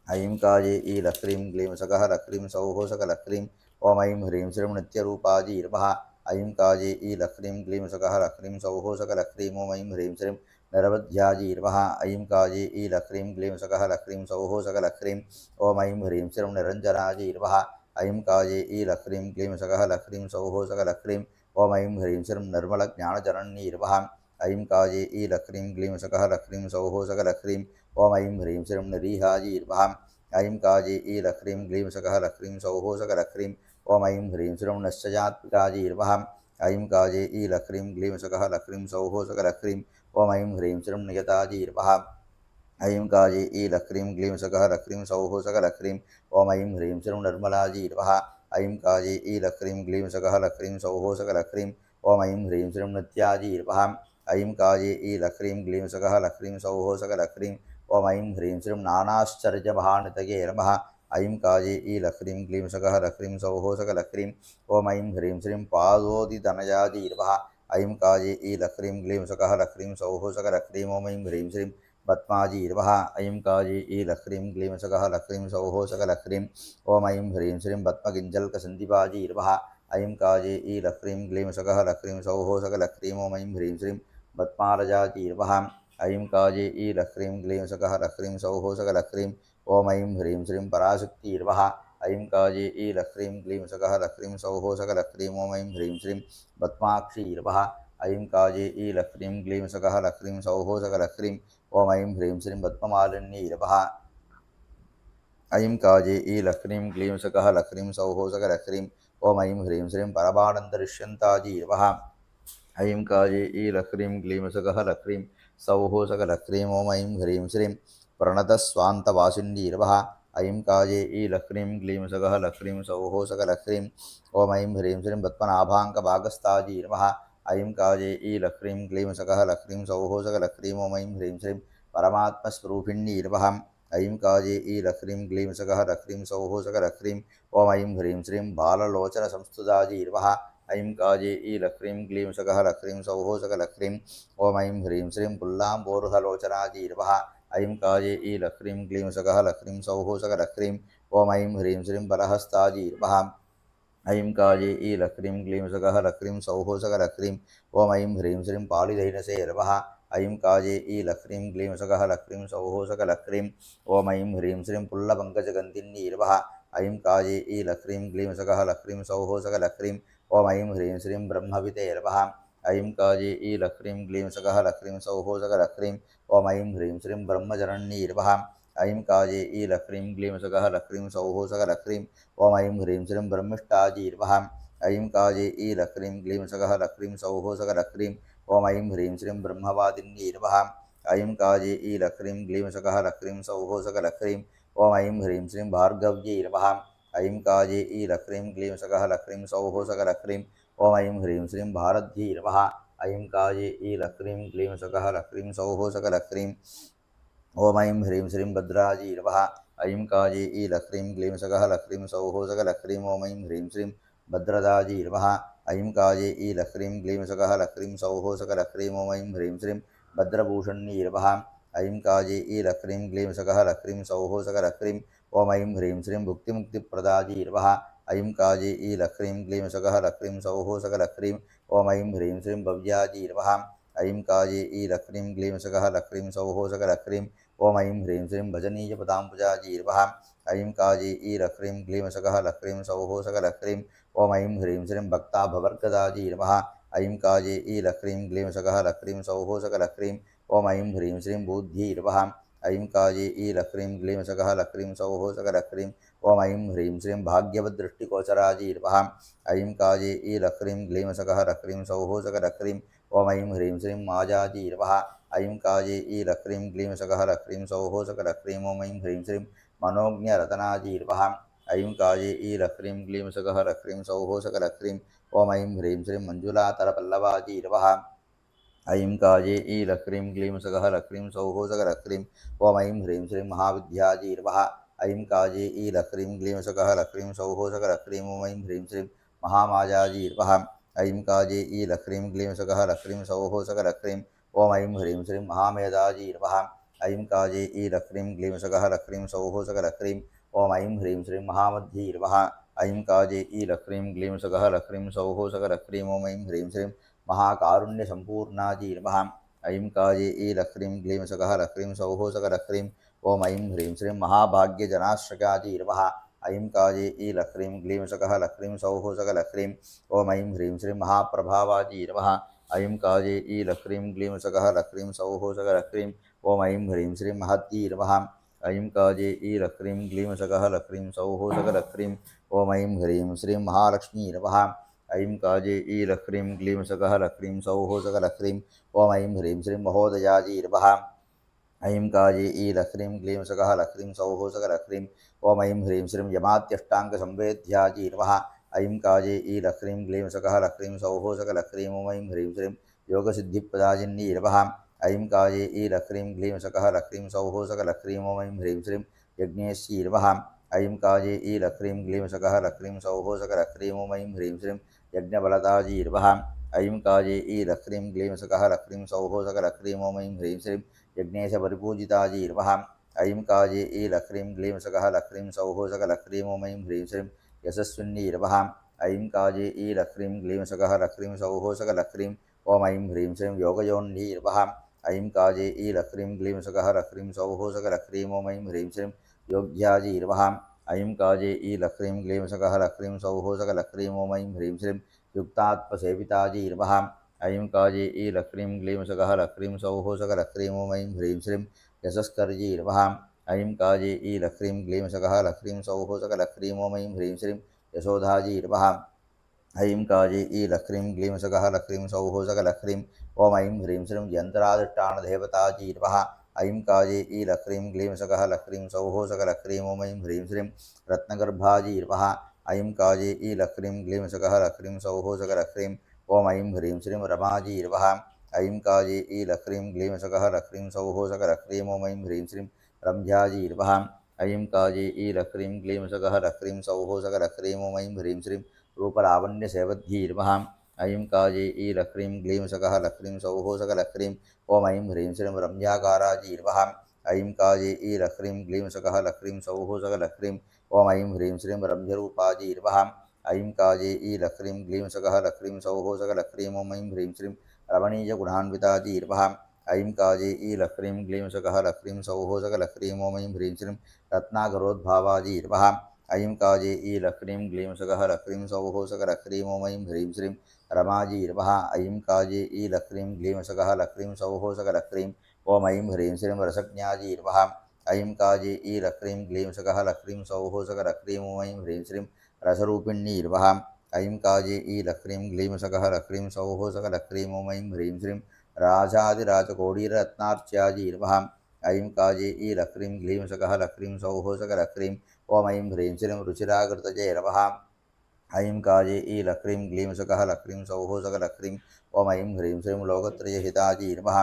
ऐं काजे ईलह्रीं क्लीं सकः लह्रीं सौः सकलह्रीं ॐ ऐं ह्रीं श्रीं नित्यरूपायै नमः ऐं काजे ईलह्रीं क्लीं सकः लह्रीं सौः सकलह्रीं ॐ ऐं ह्रीं श्रीं निरवध्यायै नमः ऐं काजे ईलह्रीं क्लीं सकः लह्रीं सौः सकलह्रीं ॐ ऐं ह्रीं श्रीं निरञ्जनायै नमः ऐं काजे ईलह्रीं क्लीं सकः लह्रीं सौः सकलह्रीं ॐ ऐं ह्रीं श्रीं निर्मलज्ञानजनन्यै नमः ऐं काजे ईलह्रीं क्लीं सकः लह्रीं सौः सकलह्रीं ॐ ऐं ह्रीं श्रीं निरीहायै नमः ऐं काजे ईलह्रीं क्लीं सकः लह्रीं सौः सकलह्रीं ॐ ऐं ह्रीं श्रीं निश्चयात्मिकायै नमः ऐं काजे ईलह्रीं क्लीं सकः लह्रीं सौः सकलह्रीं ॐ ऐं ह्रीं श्रीं नियतायै नमः ऐं काजे ईलह्रीं क्लीं सकः लह्रीं सौः सकलह्रीं ॐ ऐं ह्रीं श्रीं निर्मलायै नमः ऐं काजे ईलह्रीं क्लीं सकः लह्रीं सौः सकलह्रीं ॐ ऐं ह्रीं श्रीं नित्यायै नमः ऐं काजे ईलह्रीं क्लीं सकः लह्रीं सौः सकलह्रीं ॐ ऐं ह्रीं श्रीं नानाश्चर्यमहानितये नमः ऐं काजे ईलह्रीं क्लीं सकः लह्रीं सौः सकलह्रीं ॐ ऐं ह्रीं श्रीं पादोदितनयायै नमः ऐं काजे ईलह्रीं क्लीं सकः लह्रीं सौः सकलह्रीं ॐ ऐं ह्रीं श्रीं पद्मायै नमः ऐं काजे ईलह्रीं क्लीं सकः लह्रीं सौः सकलह्रीं ॐ ऐं ह्रीं श्रीं पद्मकिञ्जल्कसन्दिपायै नमः ऐं काजे ईलह्रीं क्लीं सकः लह्रीं सौः सकलह्रीं ॐ ऐं ह्रीं श्रीं पद्मालयायै नमः ऐं काजे ईलह्रीं क्लीं सकः लह्रीं सौः सकलह्रीं ॐ ऐं ह्रीं श्रीं पराशक्तियै नमः ऐं काजे ईलह्रीं क्लीं सकः लह्रीं सौः सकलह्रीं ॐ ऐं ह्रीं श्रीं पद्माक्षियै नमः ऐं काजे ईलह्रीं क्लीं सकः लह्रीं सौः सकलह्रीं ॐ ऐं ह्रीं श्रीं पद्ममालिन्यै नमः ऐं काजे ईलह्रीं क्लीं सकः लह्रीं सौः सकलह्रीं ॐ ऐं ह्रीं श्रीं परमानन्दरिष्यन्तायै नमः ऐं काजे ईलह्रीं क्लीं सकः लह्रीं सौः सकलह्रीं ॐ ऐं ह्रीं श्रीं प्रणतस्वान्तवासिन्यै नमः ऐं काये ईलह्रीं क्लीं सगः लह्रीं सौः सकलह्रीं ॐ ऐं ह्रीं श्रीं पद्मनाभाङ्कभागस्ताजी नमः ऐं काये ईलह्रीं क्लीं सगः लह्रीं सौः सकलह्रीं ॐ ऐं ह्रीं श्रीं परमात्मस्वरूपिण्यै नमः ऐं काये ईलह्रीं क्लीं सगः लह्रीं सौः सकलह्रीं ॐ ऐं ह्रीं श्रीं बाललोचनसंस्तुताजी नमः ऐं काये ईलह्रीं क्लीं सगः लह्रीं सौः सकलह्रीं ॐ ऐं ह्रीं श्रीं पुल्लाम्बोरुहलोचनाजी नमः ऐं काये ईलह्रीं क्लीं सगः लह्रीं सौः सकलह्रीं ॐ ऐं ह्रीं श्रीं बलहस्ताजी नमः ऐं काये ईलह्रीं क्लीं सगः लह्रीं सौः सकलह्रीं ॐ ऐं ह्रीं श्रीं पालिधैनसे नमः ऐं काये ईलह्रीं क्लीं सगः लह्रीं सौः सकलह्रीं ॐ ऐं ह्रीं श्रीं पुल्लपङ्कजगन्धिन्यै नमः ऐं काये ईलह्रीं क्लीं सगः लह्रीं सौः सकलह्रीं ॐ ऐं ह्रीं श्रीं ब्रह्मविते नमः ऐं काये ईलह्रीं क्लीं सगः लह्रीं सौः सकलह्रीं ॐ ऐं ह्रीं श्रीं ब्रह्मजनन्यै नमः ऐं काये ईलह्रीं क्लीं सगः लह्रीं सौः सकलह्रीं ॐ ऐं ह्रीं श्रीं ब्रह्मिष्ठाजी नमः ऐं काये ईलह्रीं क्लीं सगः लह्रीं सौः सकलह्रीं ॐ ऐं ह्रीं श्रीं ब्रह्मवादिन्यै नमः ऐं काये ईलह्रीं क्लीं सगः लह्रीं सौः सकलह्रीं ॐ ऐं ह्रीं श्रीं भार्गव्यै नमः ऐं काये ईलह्रीं क्लीं सगः लह्रीं सौः सकलह्रीं ॐ ऐं ह्रीं श्रीं भारद्यै नमः ऐं काये ईलह्रीं क्लीं सगः लह्रीं सौः सकलह्रीं ॐ ऐं ह्रीं श्रीं भद्राजी नमः ऐं काये ईलह्रीं क्लीं सगः लह्रीं सौः सकलह्रीं ॐ ऐं ह्रीं श्रीं भद्रदाजी नमः ऐं काये ईलह्रीं क्लीं सगः लह्रीं सौः सकलह्रीं ॐ ऐं ह्रीं श्रीं भद्रभूषण्यै नमः ऐं काये ईलह्रीं क्लीं सगः लह्रीं सौः सकलह्रीं ॐ ऐं ह्रीं श्रीं भुक्तिमुक्तिप्रदाजी नमः ऐं काये ईलह्रीं क्लीं सगः लह्रीं सौः सकलह्रीं ॐ ऐं ह्रीं श्रीं भव्याजी नमः ऐं काये ईलह्रीं क्लीं सगः लह्रीं सौः सकलह्रीं ॐ ऐं ह्रीं श्रीं भजनीयपदाम्बुजाजी नमः ऐं काये ईलह्रीं क्लीं सगः लह्रीं सौः सकलह्रीं ॐ ऐं ह्रीं श्रीं भक्ताभवर्गदाजी नमः ऐं काये ईलह्रीं क्लीं सगः लह्रीं सौः सकलह्रीं ॐ ऐं ह्रीं श्रीं बुद्ध्यै नमः ऐं काये ईलह्रीं क्लीं सगः लह्रीं सौः सकलह्रीं ॐ ऐं ह्रीं श्रीं भाग्यवद्दृष्टिगोचराजी नमः ऐं काये ईलह्रीं क्लीं सगः लह्रीं सौः सकलह्रीं ॐ ऐं ह्रीं श्रीं मायाजी नमः ऐं काये ईलह्रीं क्लीं सगः लह्रीं सौः सकलह्रीं ॐ ऐं ह्रीं श्रीं मनोज्ञरतनाजी नमः ऐं काये ईलह्रीं क्लीं सगः लह्रीं सौः सकलह्रीं ॐ ऐं ह्रीं श्रीं मञ्जुलातरपल्लवाजी नमः ऐं काये ईलह्रीं क्लीं सगः लह्रीं सौः सकलह्रीं ॐ ऐं ह्रीं श्रीं महाविद्याजी नमः ऐं काये ईलह्रीं क्लीं सगः लह्रीं सौः सकलह्रीं ॐ ऐं ह्रीं श्रीं महामायाजी नमः ऐं काये ईलह्रीं क्लीं सगः लह्रीं सौः सकलह्रीं ॐ ऐं ह्रीं श्रीं महामेधाजी नमः ऐं काये ईलह्रीं क्लीं सगः लह्रीं सौः सकलह्रीं ॐ ऐं ह्रीं श्रीं महामध्यै नमः ऐं काये ईलह्रीं क्लीं सगः लह्रीं सौः सकलह्रीं ॐ ऐं ह्रीं श्रीं महाकारुण्यसम्पूर्णाजी नमः ऐं काये ईलह्रीं क्लीं सगः लह्रीं सौः सकलह्रीं ॐ ऐं ह्रीं श्रीं महाभाग्यजनाश्रयाजी नमः ऐं काये ईलह्रीं क्लीं सगः लह्रीं सौः सकलह्रीं ॐ ऐं ह्रीं श्रीं महाप्रभावाजी नमः ऐं काये ईलह्रीं क्लीं सगः लह्रीं सौः सकलह्रीं ॐ ऐं ह्रीं श्रीं महत्यै नमः ऐं काये ईलह्रीं क्लीं सगः लह्रीं सौः सकलह्रीं ॐ ऐं ह्रीं श्रीं महालक्ष्मी नमः ऐं काये ईलह्रीं क्लीं सगः लह्रीं सौः सकलह्रीं ॐ ऐं ह्रीं श्रीं महोदयाजी नमः ऐं काये ईलह्रीं क्लीं सगः लह्रीं सौः सकलह्रीं ॐ ऐं ह्रीं श्रीं यमात्यष्टाङ्गसंवेद्याजी नमः ऐं काये ईलह्रीं क्लीं सगः लह्रीं सौः सकलह्रीं ॐ ऐं ह्रीं श्रीं योगसिद्धिप्रदायिन्यै नमः ऐं काये ईलह्रीं क्लीं सगः लह्रीं सौः सकलह्रीं ॐ ऐं ह्रीं श्रीं यज्ञेश्यै नमः ऐं काये ईलह्रीं क्लीं सगः लह्रीं सौः सकलह्रीं ॐ ऐं ह्रीं श्रीं यज्ञबलदाजी नमः ऐं काये ईलह्रीं क्लीं सगः लह्रीं सौः सकलह्रीं ॐ ऐं ह्रीं श्रीं यज्ञेशपरिपूजिताजी नमः ऐं काये ईलह्रीं क्लीं सगः लह्रीं सौः सकलह्रीं ॐ ऐं ह्रीं श्रीं यशस्विन्यै नमः ऐं काये ईलह्रीं क्लीं सगः लह्रीं सौः सकलह्रीं ॐ ऐं ह्रीं श्रीं योगयोन्यै नमः ऐं काये ईलह्रीं क्लीं सगः लह्रीं सौः सकलह्रीं ॐ ऐं ह्रीं श्रीं योग्याजी नमः ऐं काये ईलह्रीं क्लीं सगः लह्रीं सौः सकलह्रीं ॐ ऐं ह्रीं श्रीं युक्तात्मसेविताजी नमः ऐं काये ईलह्रीं क्लीं सगः लह्रीं सौः सकलह्रीं ॐ ऐं ह्रीं श्रीं यशस्कर्जी नमः ऐं काये ईलह्रीं क्लीं सगः लह्रीं सौः सकलह्रीं ॐ ऐं ह्रीं श्रीं यशोधाजी नमः ऐं काये ईलह्रीं क्लीं सगः लह्रीं सौः सकलह्रीं ॐ ऐं ह्रीं श्रीं यन्त्राधिष्ठानदेवताजी नमः ऐं काजे ईलह्रीं क्लीं सकः लह्रीं सौः सकलह्रीं ॐ ऐं ह्रीं श्रीं रत्नगर्भाजीर्वः ऐं काजे ईलह्रीं क्लीं सकः लह्रीं सौः सकलह्रीं ॐ ऐं ह्रीं श्रीं रमाजीर्वः ऐं काजे ईलह्रीं क्लीं सकः लह्रीं सौः सकलह्रीं ॐ ऐं ह्रीं श्रीं रम्भ्याजीर्वः ऐं काजे ईलह्रीं क्लीं सकः लह्रीं सौः सकलह्रीं ॐ ऐं ह्रीं श्रीं रूपलावण्यसेवध्यीर्वः ऐं काजे ईलह्रीं क्लीं सकः लह्रीं सौः सकलह्रीं ॐ ऐं ह्रीं श्रीं रम्याकाराजीर्वः ऐं काजे ईलह्रीं क्लीं सकः लह्रीं सौः सकलह्रीं ॐ ऐं ह्रीं श्रीं रम्यरूपाजीर्वः ऐं काजे ईलह्रीं क्लीं सकः लह्रीं सौः सकलह्रीं ॐ ऐं ह्रीं श्रीं रमणीयगुणान्विताजीर्वः ऐं काजे ईलह्रीं क्लीं सकः लह्रीं सौः सकलह्रीं ॐ ऐं ह्रीं श्रीं रत्नाकरोद्भावाजीर्वः ऐं काजे ईलह्रीं क्लीं सकः लह्रीं सौः सकलह्रीं ॐ ऐं ह्रीं श्रीं रमाजीर्वः ऐं काजे ईलह्रीं क्लीं सकः लह्रीं सौः सकलह्रीं ॐ ऐं ह्रीं श्रीं रसज्ञाजीर्वः ऐं काजे ईलह्रीं क्लीं सकः लह्रीं सौः सकलह्रीं ॐ ऐं ह्रीं श्रीं रसरूपिण्यीर्वः ऐं काजे ईलह्रीं क्लीं सकः लह्रीं सौः सकलह्रीं ॐ ऐं ह्रीं श्रीं राजाधिराजकोडीरत्नार्च्याजीर्वः ऐं काजे ईलह्रीं क्लीं सकः लह्रीं सौः सकलह्रीं ॐ ऐं ह्रीं श्रीं रुचिराकृतजैरवः ऐं काजे ईलह्रीं क्लीं सकः लह्रीं सौः सकलह्रीं ॐ ऐं ह्रीं श्रीं लोकत्रयहिताजीर्वः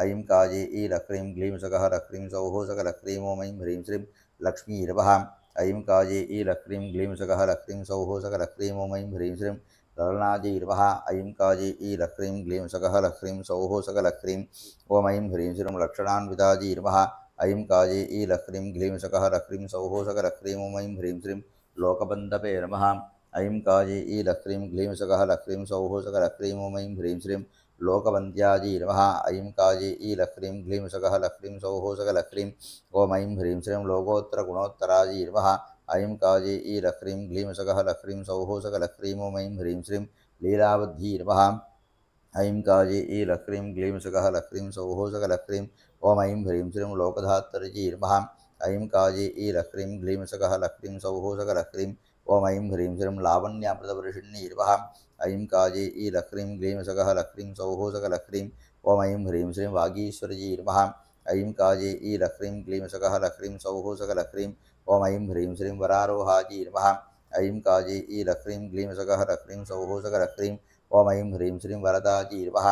ऐं काजे ईलह्रीं क्लीं सकः लह्रीं सौः सकलह्रीं ॐ ऐं ह्रीं श्रीं लक्ष्मीर्वः ऐं काजे ईलह्रीं क्लीं सकः लह्रीं सौः सकलह्रीं ॐ ऐं ह्रीं श्रीं ललनाजीर्वः ऐं काजे ईलह्रीं क्लीं सकः लह्रीं सौः सकलह्रीं ॐ ऐं ह्रीं श्रीं लक्षणान्विताजीर्वः ऐं काजे ईलह्रीं क्लीं सकः लह्रीं सौः सकलह्रीं ॐ ऐं ह्रीं श्रीं लोकबन्धवे नमः ऐं काजे ईलह्रीं क्लीं सकः लह्रीं सौः सकलह्रीं ॐ ऐं ह्रीं श्रीं लोकवन्द्याजीर्वः ऐं काजे ईलह्रीं क्लीं सकः लह्रीं सौः सकलह्रीं ॐ ऐं ह्रीं श्रीं लोकोत्तरगुणोत्तराजीर्वः ऐं काजे ईलह्रीं क्लीं सकः लह्रीं सौः सकलह्रीं ॐ ऐं ह्रीं श्रीं लीलावद्धीर्वः ऐं काजे ईलह्रीं क्लीं सकः लह्रीं सौः सकलह्रीं ॐ ऐं ह्रीं श्रीं लोकधात्तरजीर्वः ऐं काजे ईलह्रीं क्लीं सकः लह्रीं सौः सकलह्रीं ॐ ऐं ह्रीं श्रीं लावण्यामृतवर्षिण्यीर्वः ऐं काजे ईलह्रीं क्लीं सकः लह्रीं सौः सकलह्रीं ॐ ऐं ह्रीं श्रीं वागीश्वरजीर्वः ऐं काजे ईलह्रीं क्लीं सकः लह्रीं सौः सकलह्रीं ॐ ऐं ह्रीं श्रीं वरारोहाजीर्वः ऐं काजे ईलह्रीं क्लीं सकः लह्रीं सौः सकलह्रीं ॐ ऐं ह्रीं श्रीं वरदाजीर्वः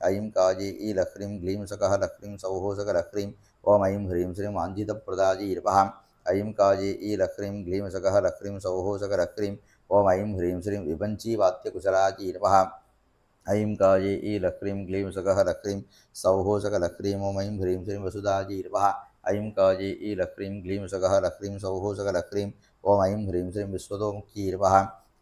ऐं काजे ईलह्रीं क्लीं सकः लह्रीं सौः सकलह्रीं ॐ ऐं ह्रीं श्रीं आञ्जितप्रदाजीर्वः ऐं काजे ईलह्रीं क्लीं सकः लह्रीं सौः सकलह्रीं ॐ ऐं ह्रीं श्रीं विपञ्चीवाद्यकुशलाजीर्वः ऐं काजे ईलह्रीं क्लीं सकः लह्रीं सौः सकलह्रीं ॐ ऐं ह्रीं श्रीं वसुधाजीर्वः ऐं काजे ईलह्रीं क्लीं सकः लह्रीं सौः सकलह्रीं ॐ ऐं ह्रीं श्रीं विश्वतोमुखीर्वः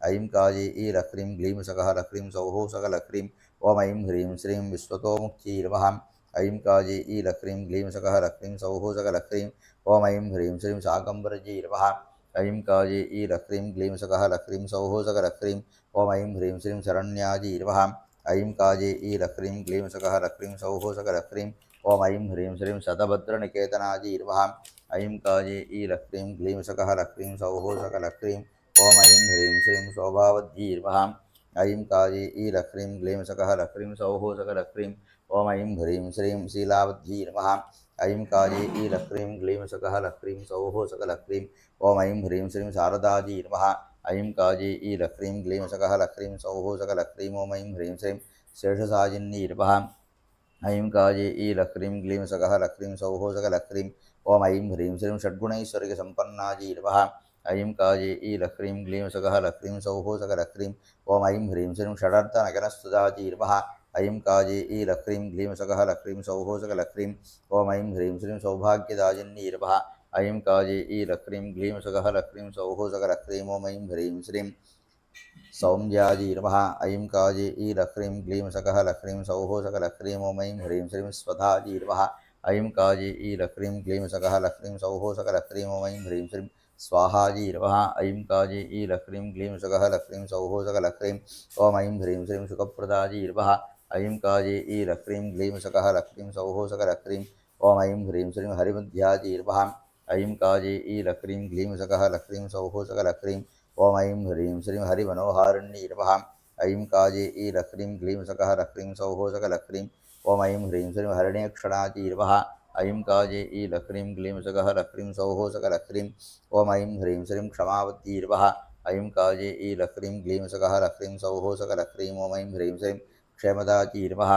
ऐं काजे ईलह्रीं क्लीं सकः लह्रीं सौः सकलह्रीं ॐ ऐं ह्रीं श्रीं विश्वतोमुखीर्वः ऐं काजे ईलह्रीं क्लीं सकः लह्रीं सौः सकलह्रीं ॐ ऐं ह्रीं श्रीं शाकम्भरजीर्वः ऐं काजे ईलह्रीं क्लीं सकः लह्रीं सौः सकलह्रीं ॐ ऐं ह्रीं श्रीं शरण्याजीर्वः ऐं काजे ईलह्रीं क्लीं सकः लह्रीं सौः सकलह्रीं ॐ ऐं ह्रीं श्रीं शतभद्रनिकेतनाजीर्वः ऐं काजे ईलह्रीं क्लीं सकः लह्रीं सौः सकलह्रीं ॐ ऐं ह्रीं श्रीं शोभावद्धीर्वः ऐं काजे ईलह्रीं क्लीं सकः लह्रीं सौः सकलह्रीं ॐ ऐं ह्रीं श्रीं शीलावद्धीर्वः ऐं काजे ईलह्रीं क्लीं सकः लह्रीं सौः सकलह्रीं ॐ ऐं ह्रीं श्रीं शारदाजीर्वः ऐं काजे ईलह्रीं क्लीं सकः लह्रीं सौः सकलह्रीं ॐ ऐं ह्रीं श्रीं शेषसाजिन्नीर्वः ऐं काजे ईलह्रीं क्लीं सकः लह्रीं सौः सकलह्रीं ॐ ऐं ह्रीं श्रीं षड्गुणैश्वर्यसम्पन्नाजीर्वः ऐं काजे ईलह्रीं क्लीं सकः लह्रीं सौः सकलह्रीं ॐ ऐं ह्रीं श्रीं षडर्थनगनस्तुताजीर्वः ऐं काजे ईलह्रीं क्लीं सकः लह्रीं सौः सकलह्रीं ॐ ऐं ह्रीं श्रीं सौभाग्यदाजिन्नीर्वः ऐं काजे ईलह्रीं क्लीं सकः लह्रीं सौः सकलह्रीं ॐ ऐं ह्रीं श्रीं सौम्याजीर्वः ऐं काजे ईलह्रीं क्लीं सकः लह्रीं सौः सकलह्रीं ॐ ऐं ह्रीं श्रीं स्वधाजीर्वः ऐं काजे ईलह्रीं क्लीं सकः लह्रीं सौः सकलह्रीं ॐ ऐं ह्रीं श्रीं स्वाहाजीर्वः ऐं काजे ईलह्रीं क्लीं सकः लह्रीं सौः सकलह्रीं ॐ ऐं ह्रीं श्रीं सुखप्रदाजीर्वः ऐं काजे ईलह्रीं क्लीं सकः लह्रीं सौः सकलह्रीं ॐ ऐं ह्रीं श्रीं हरिमध्याजीर्वः ऐं काजे ईलह्रीं क्लीं सकः लह्रीं सौः सकलह्रीं ॐ ऐं ह्रीं श्रीं हरिमनोहारिण्यीर्वः ऐं काजे ईलह्रीं क्लीं सकः लह्रीं सौः सकलह्रीं ॐ ऐं ह्रीं श्रीं हरिणेक्षणाजीर्वः ऐं काजेयी लक्ष्मीं क्लीं सकः लक्ष्मीं सौः सकलक्ष्मीं ॐ ऐं ह्रीं श्रीं क्षमावतीर्वः ऐं काजेयी लक्ष्मीं क्लीं सकः लक्ष्मीं सौः सकलक्ष्मीं ॐ ऐं ह्रीं श्रीं क्षेमदाचीर्वः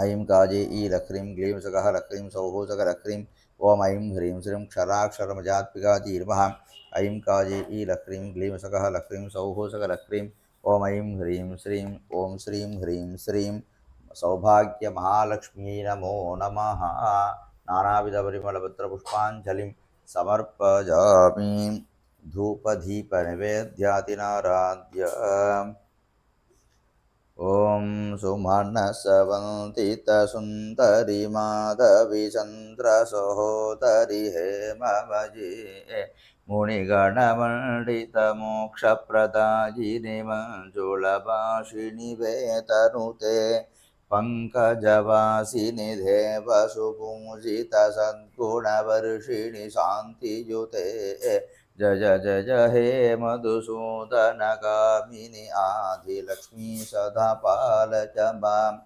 ऐं काजेयी लक्ष्मीं क्लीं सकः लक्ष्मीं सौः सकलक्ष्मीं ॐ ऐं ह्रीं श्रीं क्षराक्षरमजात्मिकातीर्वः ऐं काजेयी लक्ष्मीं क्लीं सकः लक्ष्मीं सौः सकलक्ष्मीं ॐ ऐं ह्रीं श्रीं ॐ श्रीं ह्रीं श्रीं सौभाग्यमहालक्ष्मी नमो नमः। नानाविधपरिमलपत्रपुष्पाञ्जलिं समर्पयामि। धूपदीपनैवेद्यादिनाराध्य ॐ सुमनसवन्दितसुन्दरि माधवी चन्द्रसहोदरि हेमवजे मुनिगणमण्डितमोक्षप्रदायिनि मञ्जुलभाषिणि वेतनुते पङ्कजवासिनि देवसुपूजितसद्गुणवर्षिणि शान्तियुते जय जय जय हे मधुसूदनकामिनि आदिलक्ष्मी सदा पालय माम्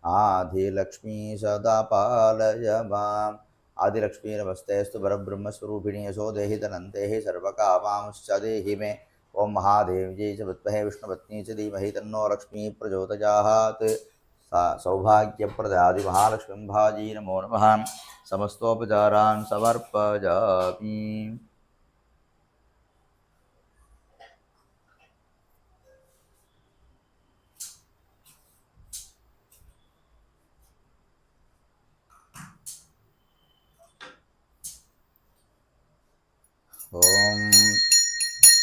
आदिलक्ष्मी सदा पालय माम्। आदिलक्ष्मी नमस्तेस्तु परब्रह्मस्वरूपिणी यशो देहि धनन्तेः सर्वकामांश्च देहि मे। ओं महादेव्यै च विद्महे विष्णुपत्नी च धीमहि तन्नो लक्ष्मी प्रचोदयात्। सौभाग्यप्रदादि महालक्ष्मीं भाजी नमो नमः। समस्तोपचारान् समर्पयामि। ॐ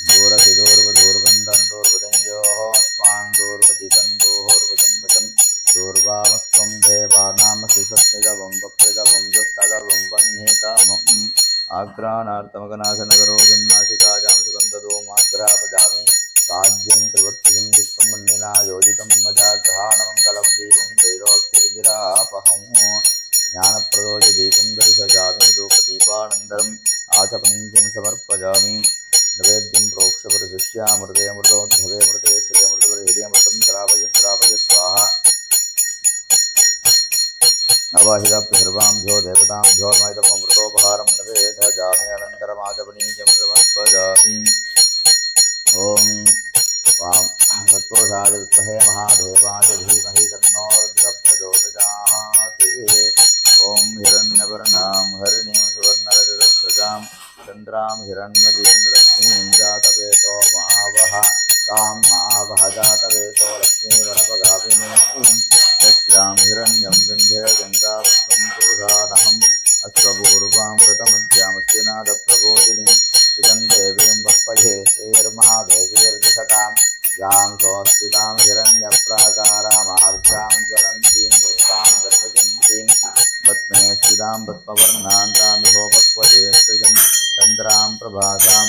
दूरसिदूर्वदूर्वन्दन्दूर्वदञ्जोः स्वान् दूर्वदितन्दोर्वजं दूर्वामस्त्वं देवानामसिसस्निदवं वक्तृदवं जुष्टदवं वह्नितमम् आग्राणार्तमगनाशनगरोजं नासिकाजां सुगन्धदोमाग्रापजामि साध्यं त्रिवत्तिजं दिक्तं मन्निना योजितं मजाग्रहाणमङ्गलं दीपं त्रैलोक्यविरापहं ज्ञानप्रदोष दीपं दर्शयामि धूपदीपानन्दरम् आचपञ्चं समर्पयामि। नैवेद्यं प्रोक्षपरिशिष्यामृतेऽमृतोद्भवे मृते श्रियमृतपरिहृदयमृतं श्रावय श्रावय स्वाहा। अवाहिताभ्यो देवताभ्योर्मयितमृतोपहारं नवेदयामि अनन्तरमाचपनीचं समर्पयामि। ॐ तत्पुरुषाय विद्महे महादेवाय धीमहि तन्नो रुद्रः प्रचोदयात्। ॐ हिरण्यवर्णां हरिणीं सुवर्णरजतस्रजां चन्द्रां हिरण्मयीं लक्ष्मीं जातवेतो महावः तां महावः जातवेतो लक्ष्मीवरपगामिनीं यस्यां हिरण्यं विन्ध्ये गङ्गावत्सं पुरुषाणहम् अश्वपूर्वामृतमध्यामस्तिनादप्रबोधिनीं श्रियं देवीं वक्पये श्रीर्महादेवीर्जषतां यां स्वस्तितां हिरण्यप्राकारामार्जां ज्वलन्तीं पुष्पां दर्शयन्तीं पद्मे स्थितां पद्मवर्णान्तामिहोपक्वजे श्रियं चन्द्रां प्रभातां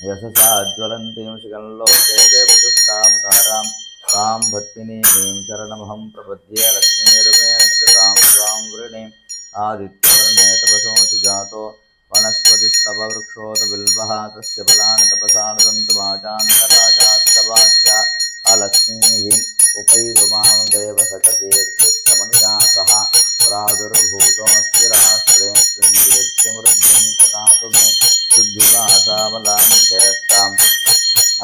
यशसा ज्वलन्तीं शिखल्लोके देवदुष्टां तारां तां भक्तिनीं चरणमहं प्रपद्ये लक्ष्मीर्मे नक्षतां स्वां वृणीम् आदित्यवर्णे तपसोऽति जातो वनस्पतिस्तववृक्षोत बिल्वः तस्य फलानि तपसानुदन्तमाचान्तराजास्तवाश्च अलक्ष्मीः उपैरुमां देवसखकीर्तिश्चमनिना सह प्रादुर्भूतोऽस्ति राष्ट्रे स्मिंवृद्धिं तथातु मे शुद्धिवासामलां ज्येष्ठाम्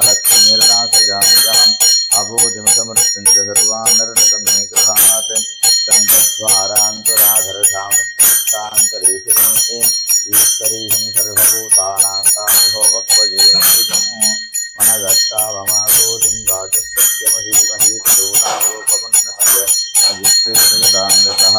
अलक्ष्मीर्नाशयाम्यहम् अबोधिमसमर्पिञ्च सर्वानर्नतमे गृहात् गन्धद्वारान्तराधरसां निष्कृष्टान्तरेषुरीं ईश्वरीं सर्वभूतानां तामिहोपक्वजे मनदत्तावमागोधिं वाचस्पत्यमहीमहि तदूनारूपमन्नस्य अजित्वेदगदाङ्गतः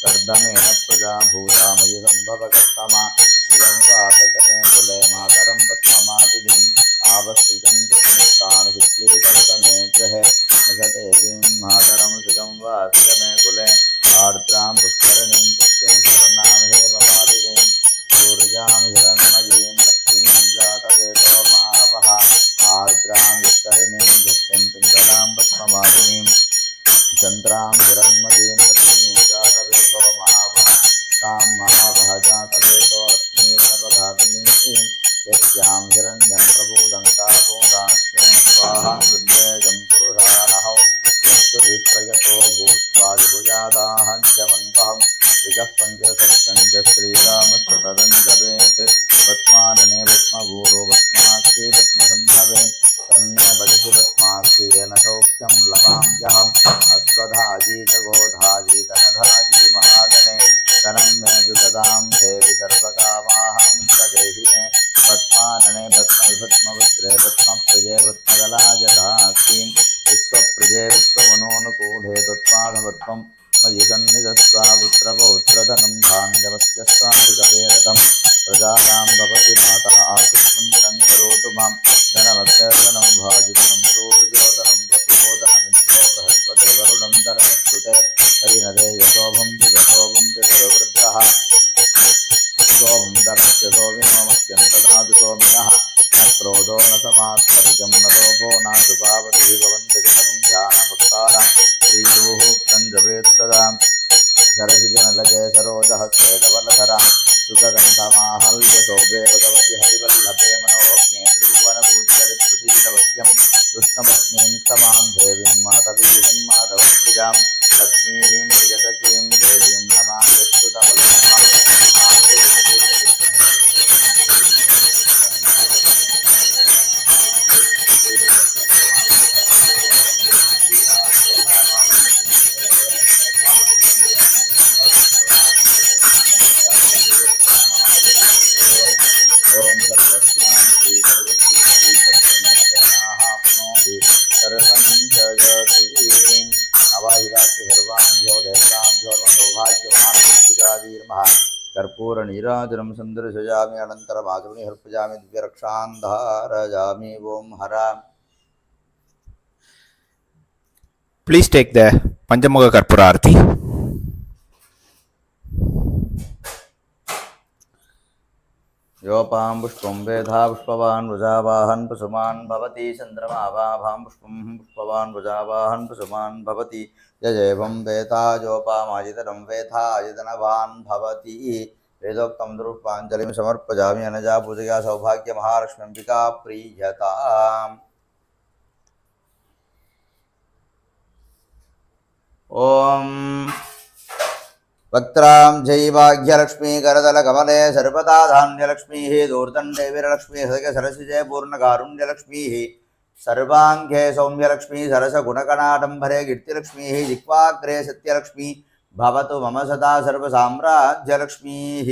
कर्दमेन प्रजा भूतामयि सम्भवकर्तमा शिवं वातकमे कुले मातरं पद्ममादिनीम् आवसृजन्तान् शुक्लीतमे गृहे निषदेवीं मातरं सुजं वास्य मे कुले आर्द्रां पुष्करणीं पुष्टिं सुवर्णां हेममालिनीं सूर्यां हिरण्मयीं लक्ष्मीं जातवेतो महावः आर्द्रां पुष्करिणीं पुष्टिं पिङ्गलां पद्ममालिनीं चन्द्रां हिरण्मयीं लक्ष्मीं जातवेतो महावः तां महावः जातवेतो लक्ष्मीवरपगामिनीं यस्यां हिरण्यं प्रबोधङ्काबोधास्यं स्वाहा वृद्धेजं पुरुषाणहौ यस्तु विप्रयतो भूत्वा विभुजादाहं जमन्तहं ऋकः पञ्चसप्तञ्च श्रीरामस्य तदं जपेत् पद्मानने पद्मगूरो पद्माक्षी पद्मसम्भवे तन्मे भजसि पद्माक्षी येन सौख्यं लभाम्यहम् अश्वधाजीत गोधाजीतनधाजी महागणे धनं मे दुसदां देवि सर्वकामाहं सदेहि मे पद्मानने पद्मविभद्मवस्त्रे पद्मप्रिये पद्मगलायधास्तीं विश्वप्रिये विश्वमनोनुकूले तत्पादपद्मं मयि सन्निधत्वा पुत्रपौत्रधनं धान्यमस्य स्वाधिकवेदतं प्रजानां भवति माता आशिष्मन्तं करोतु मां धनमग्रधनं भाजितं सूर्योदनं प्रसुबोधनमिन्द्रो बृहस्पतिर्वरुणं धर्मस्तुते वैनदे यशोभं विवशोभं पितृवृद्धः सोमं धर्मस्य सोमिनोमस्यन्तदातु सोमिनः न क्रोधो न समात्परिजं न लोभो नातु पावतिः भवन्ति कृतं ध्यानभक्तानां श्रीगुरुः जपेत्सदा सरसिजनलगे सरोजहस्तेदवलधरा सुखगन्धमाहल्यशोभे भगवति हरिवल्लभे मनोज्ञे त्रिभुवनपूज्यरित्सुशीलवत्यं कृष्णपत्नीं क्षमां देवीं मातवीं माधवप्रियां लक्ष्मीं जगदकीं देवीं नमाम्यच्युतवल्लभां कर्पूरनीराजनं सन्दर्शयामि अनन्तरमाधुनि हर्पयामि दिव्यरक्षां धारयामि ॐ हरा Please take the Panchamuga Karpura Arati. योपां पुष्पं वेधा पुष्पवान् वृजावाहन् पशुमान् भवति चन्द्रमावाभां पुष्पं पुष्पवान् वृजावाहन् पशुमान् भवति यजेवं वेथा योपामाजितनं वेथाजितनवान् भवति वेदोक्तं दुरुपाञ्जलिं समर्पयामि अनजा पूजया सौभाग्यमहालक्ष्म्यम्बिका प्रीयताम् ॐ वक्त्रां जैवाघ्यलक्ष्मी करतलकमले सर्वदा धान्यलक्ष्मीः दूर्दण्डे वीरलक्ष्मी सरसिजे पूर्णकारुण्यलक्ष्मीः सर्वाङ्गे सौम्यलक्ष्मी सरसगुणकणाडम्बरे कीर्तिलक्ष्मीः जिह्वाग्रे सत्यलक्ष्मी भवतु मम सदा सर्वसाम्राज्यलक्ष्मीः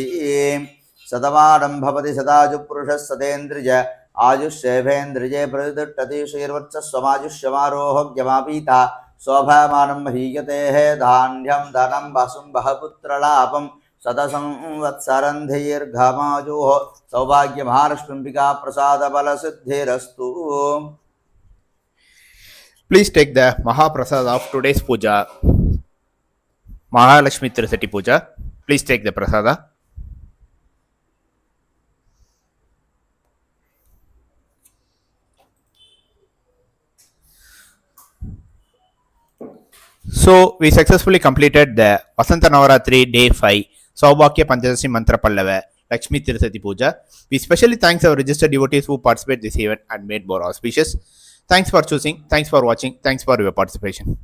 सतमानं भवति सदाजुपुरुषः सतेन्द्रिय आयुष्येभेन्द्रिये प्रतिष्ठति श्रीर्वत्सस्वमायुष्यमारोहग्यमापीता शोभामानं ह्रीयतेः धान्यं धनं वसुं बहपुत्रलाभं शतसंवत्सरं दीर्घमायुः सौभाग्यमहालक्ष्म्यम्बिका प्रसादबलसिद्धिरस्तु. Please take the Mahaprasad of today's puja, Mahalakshmi Tirusati Puja. Please take the prasada. So we successfully completed the Vasanta Navaratri Day 5 Saubhakya Panchadasi Mantra Pallava Lakshmi Tirusati Puja. We specially thanks our registered devotees who participated this event and made more auspicious. Thanks for choosing, thanks for watching, thanks for your participation.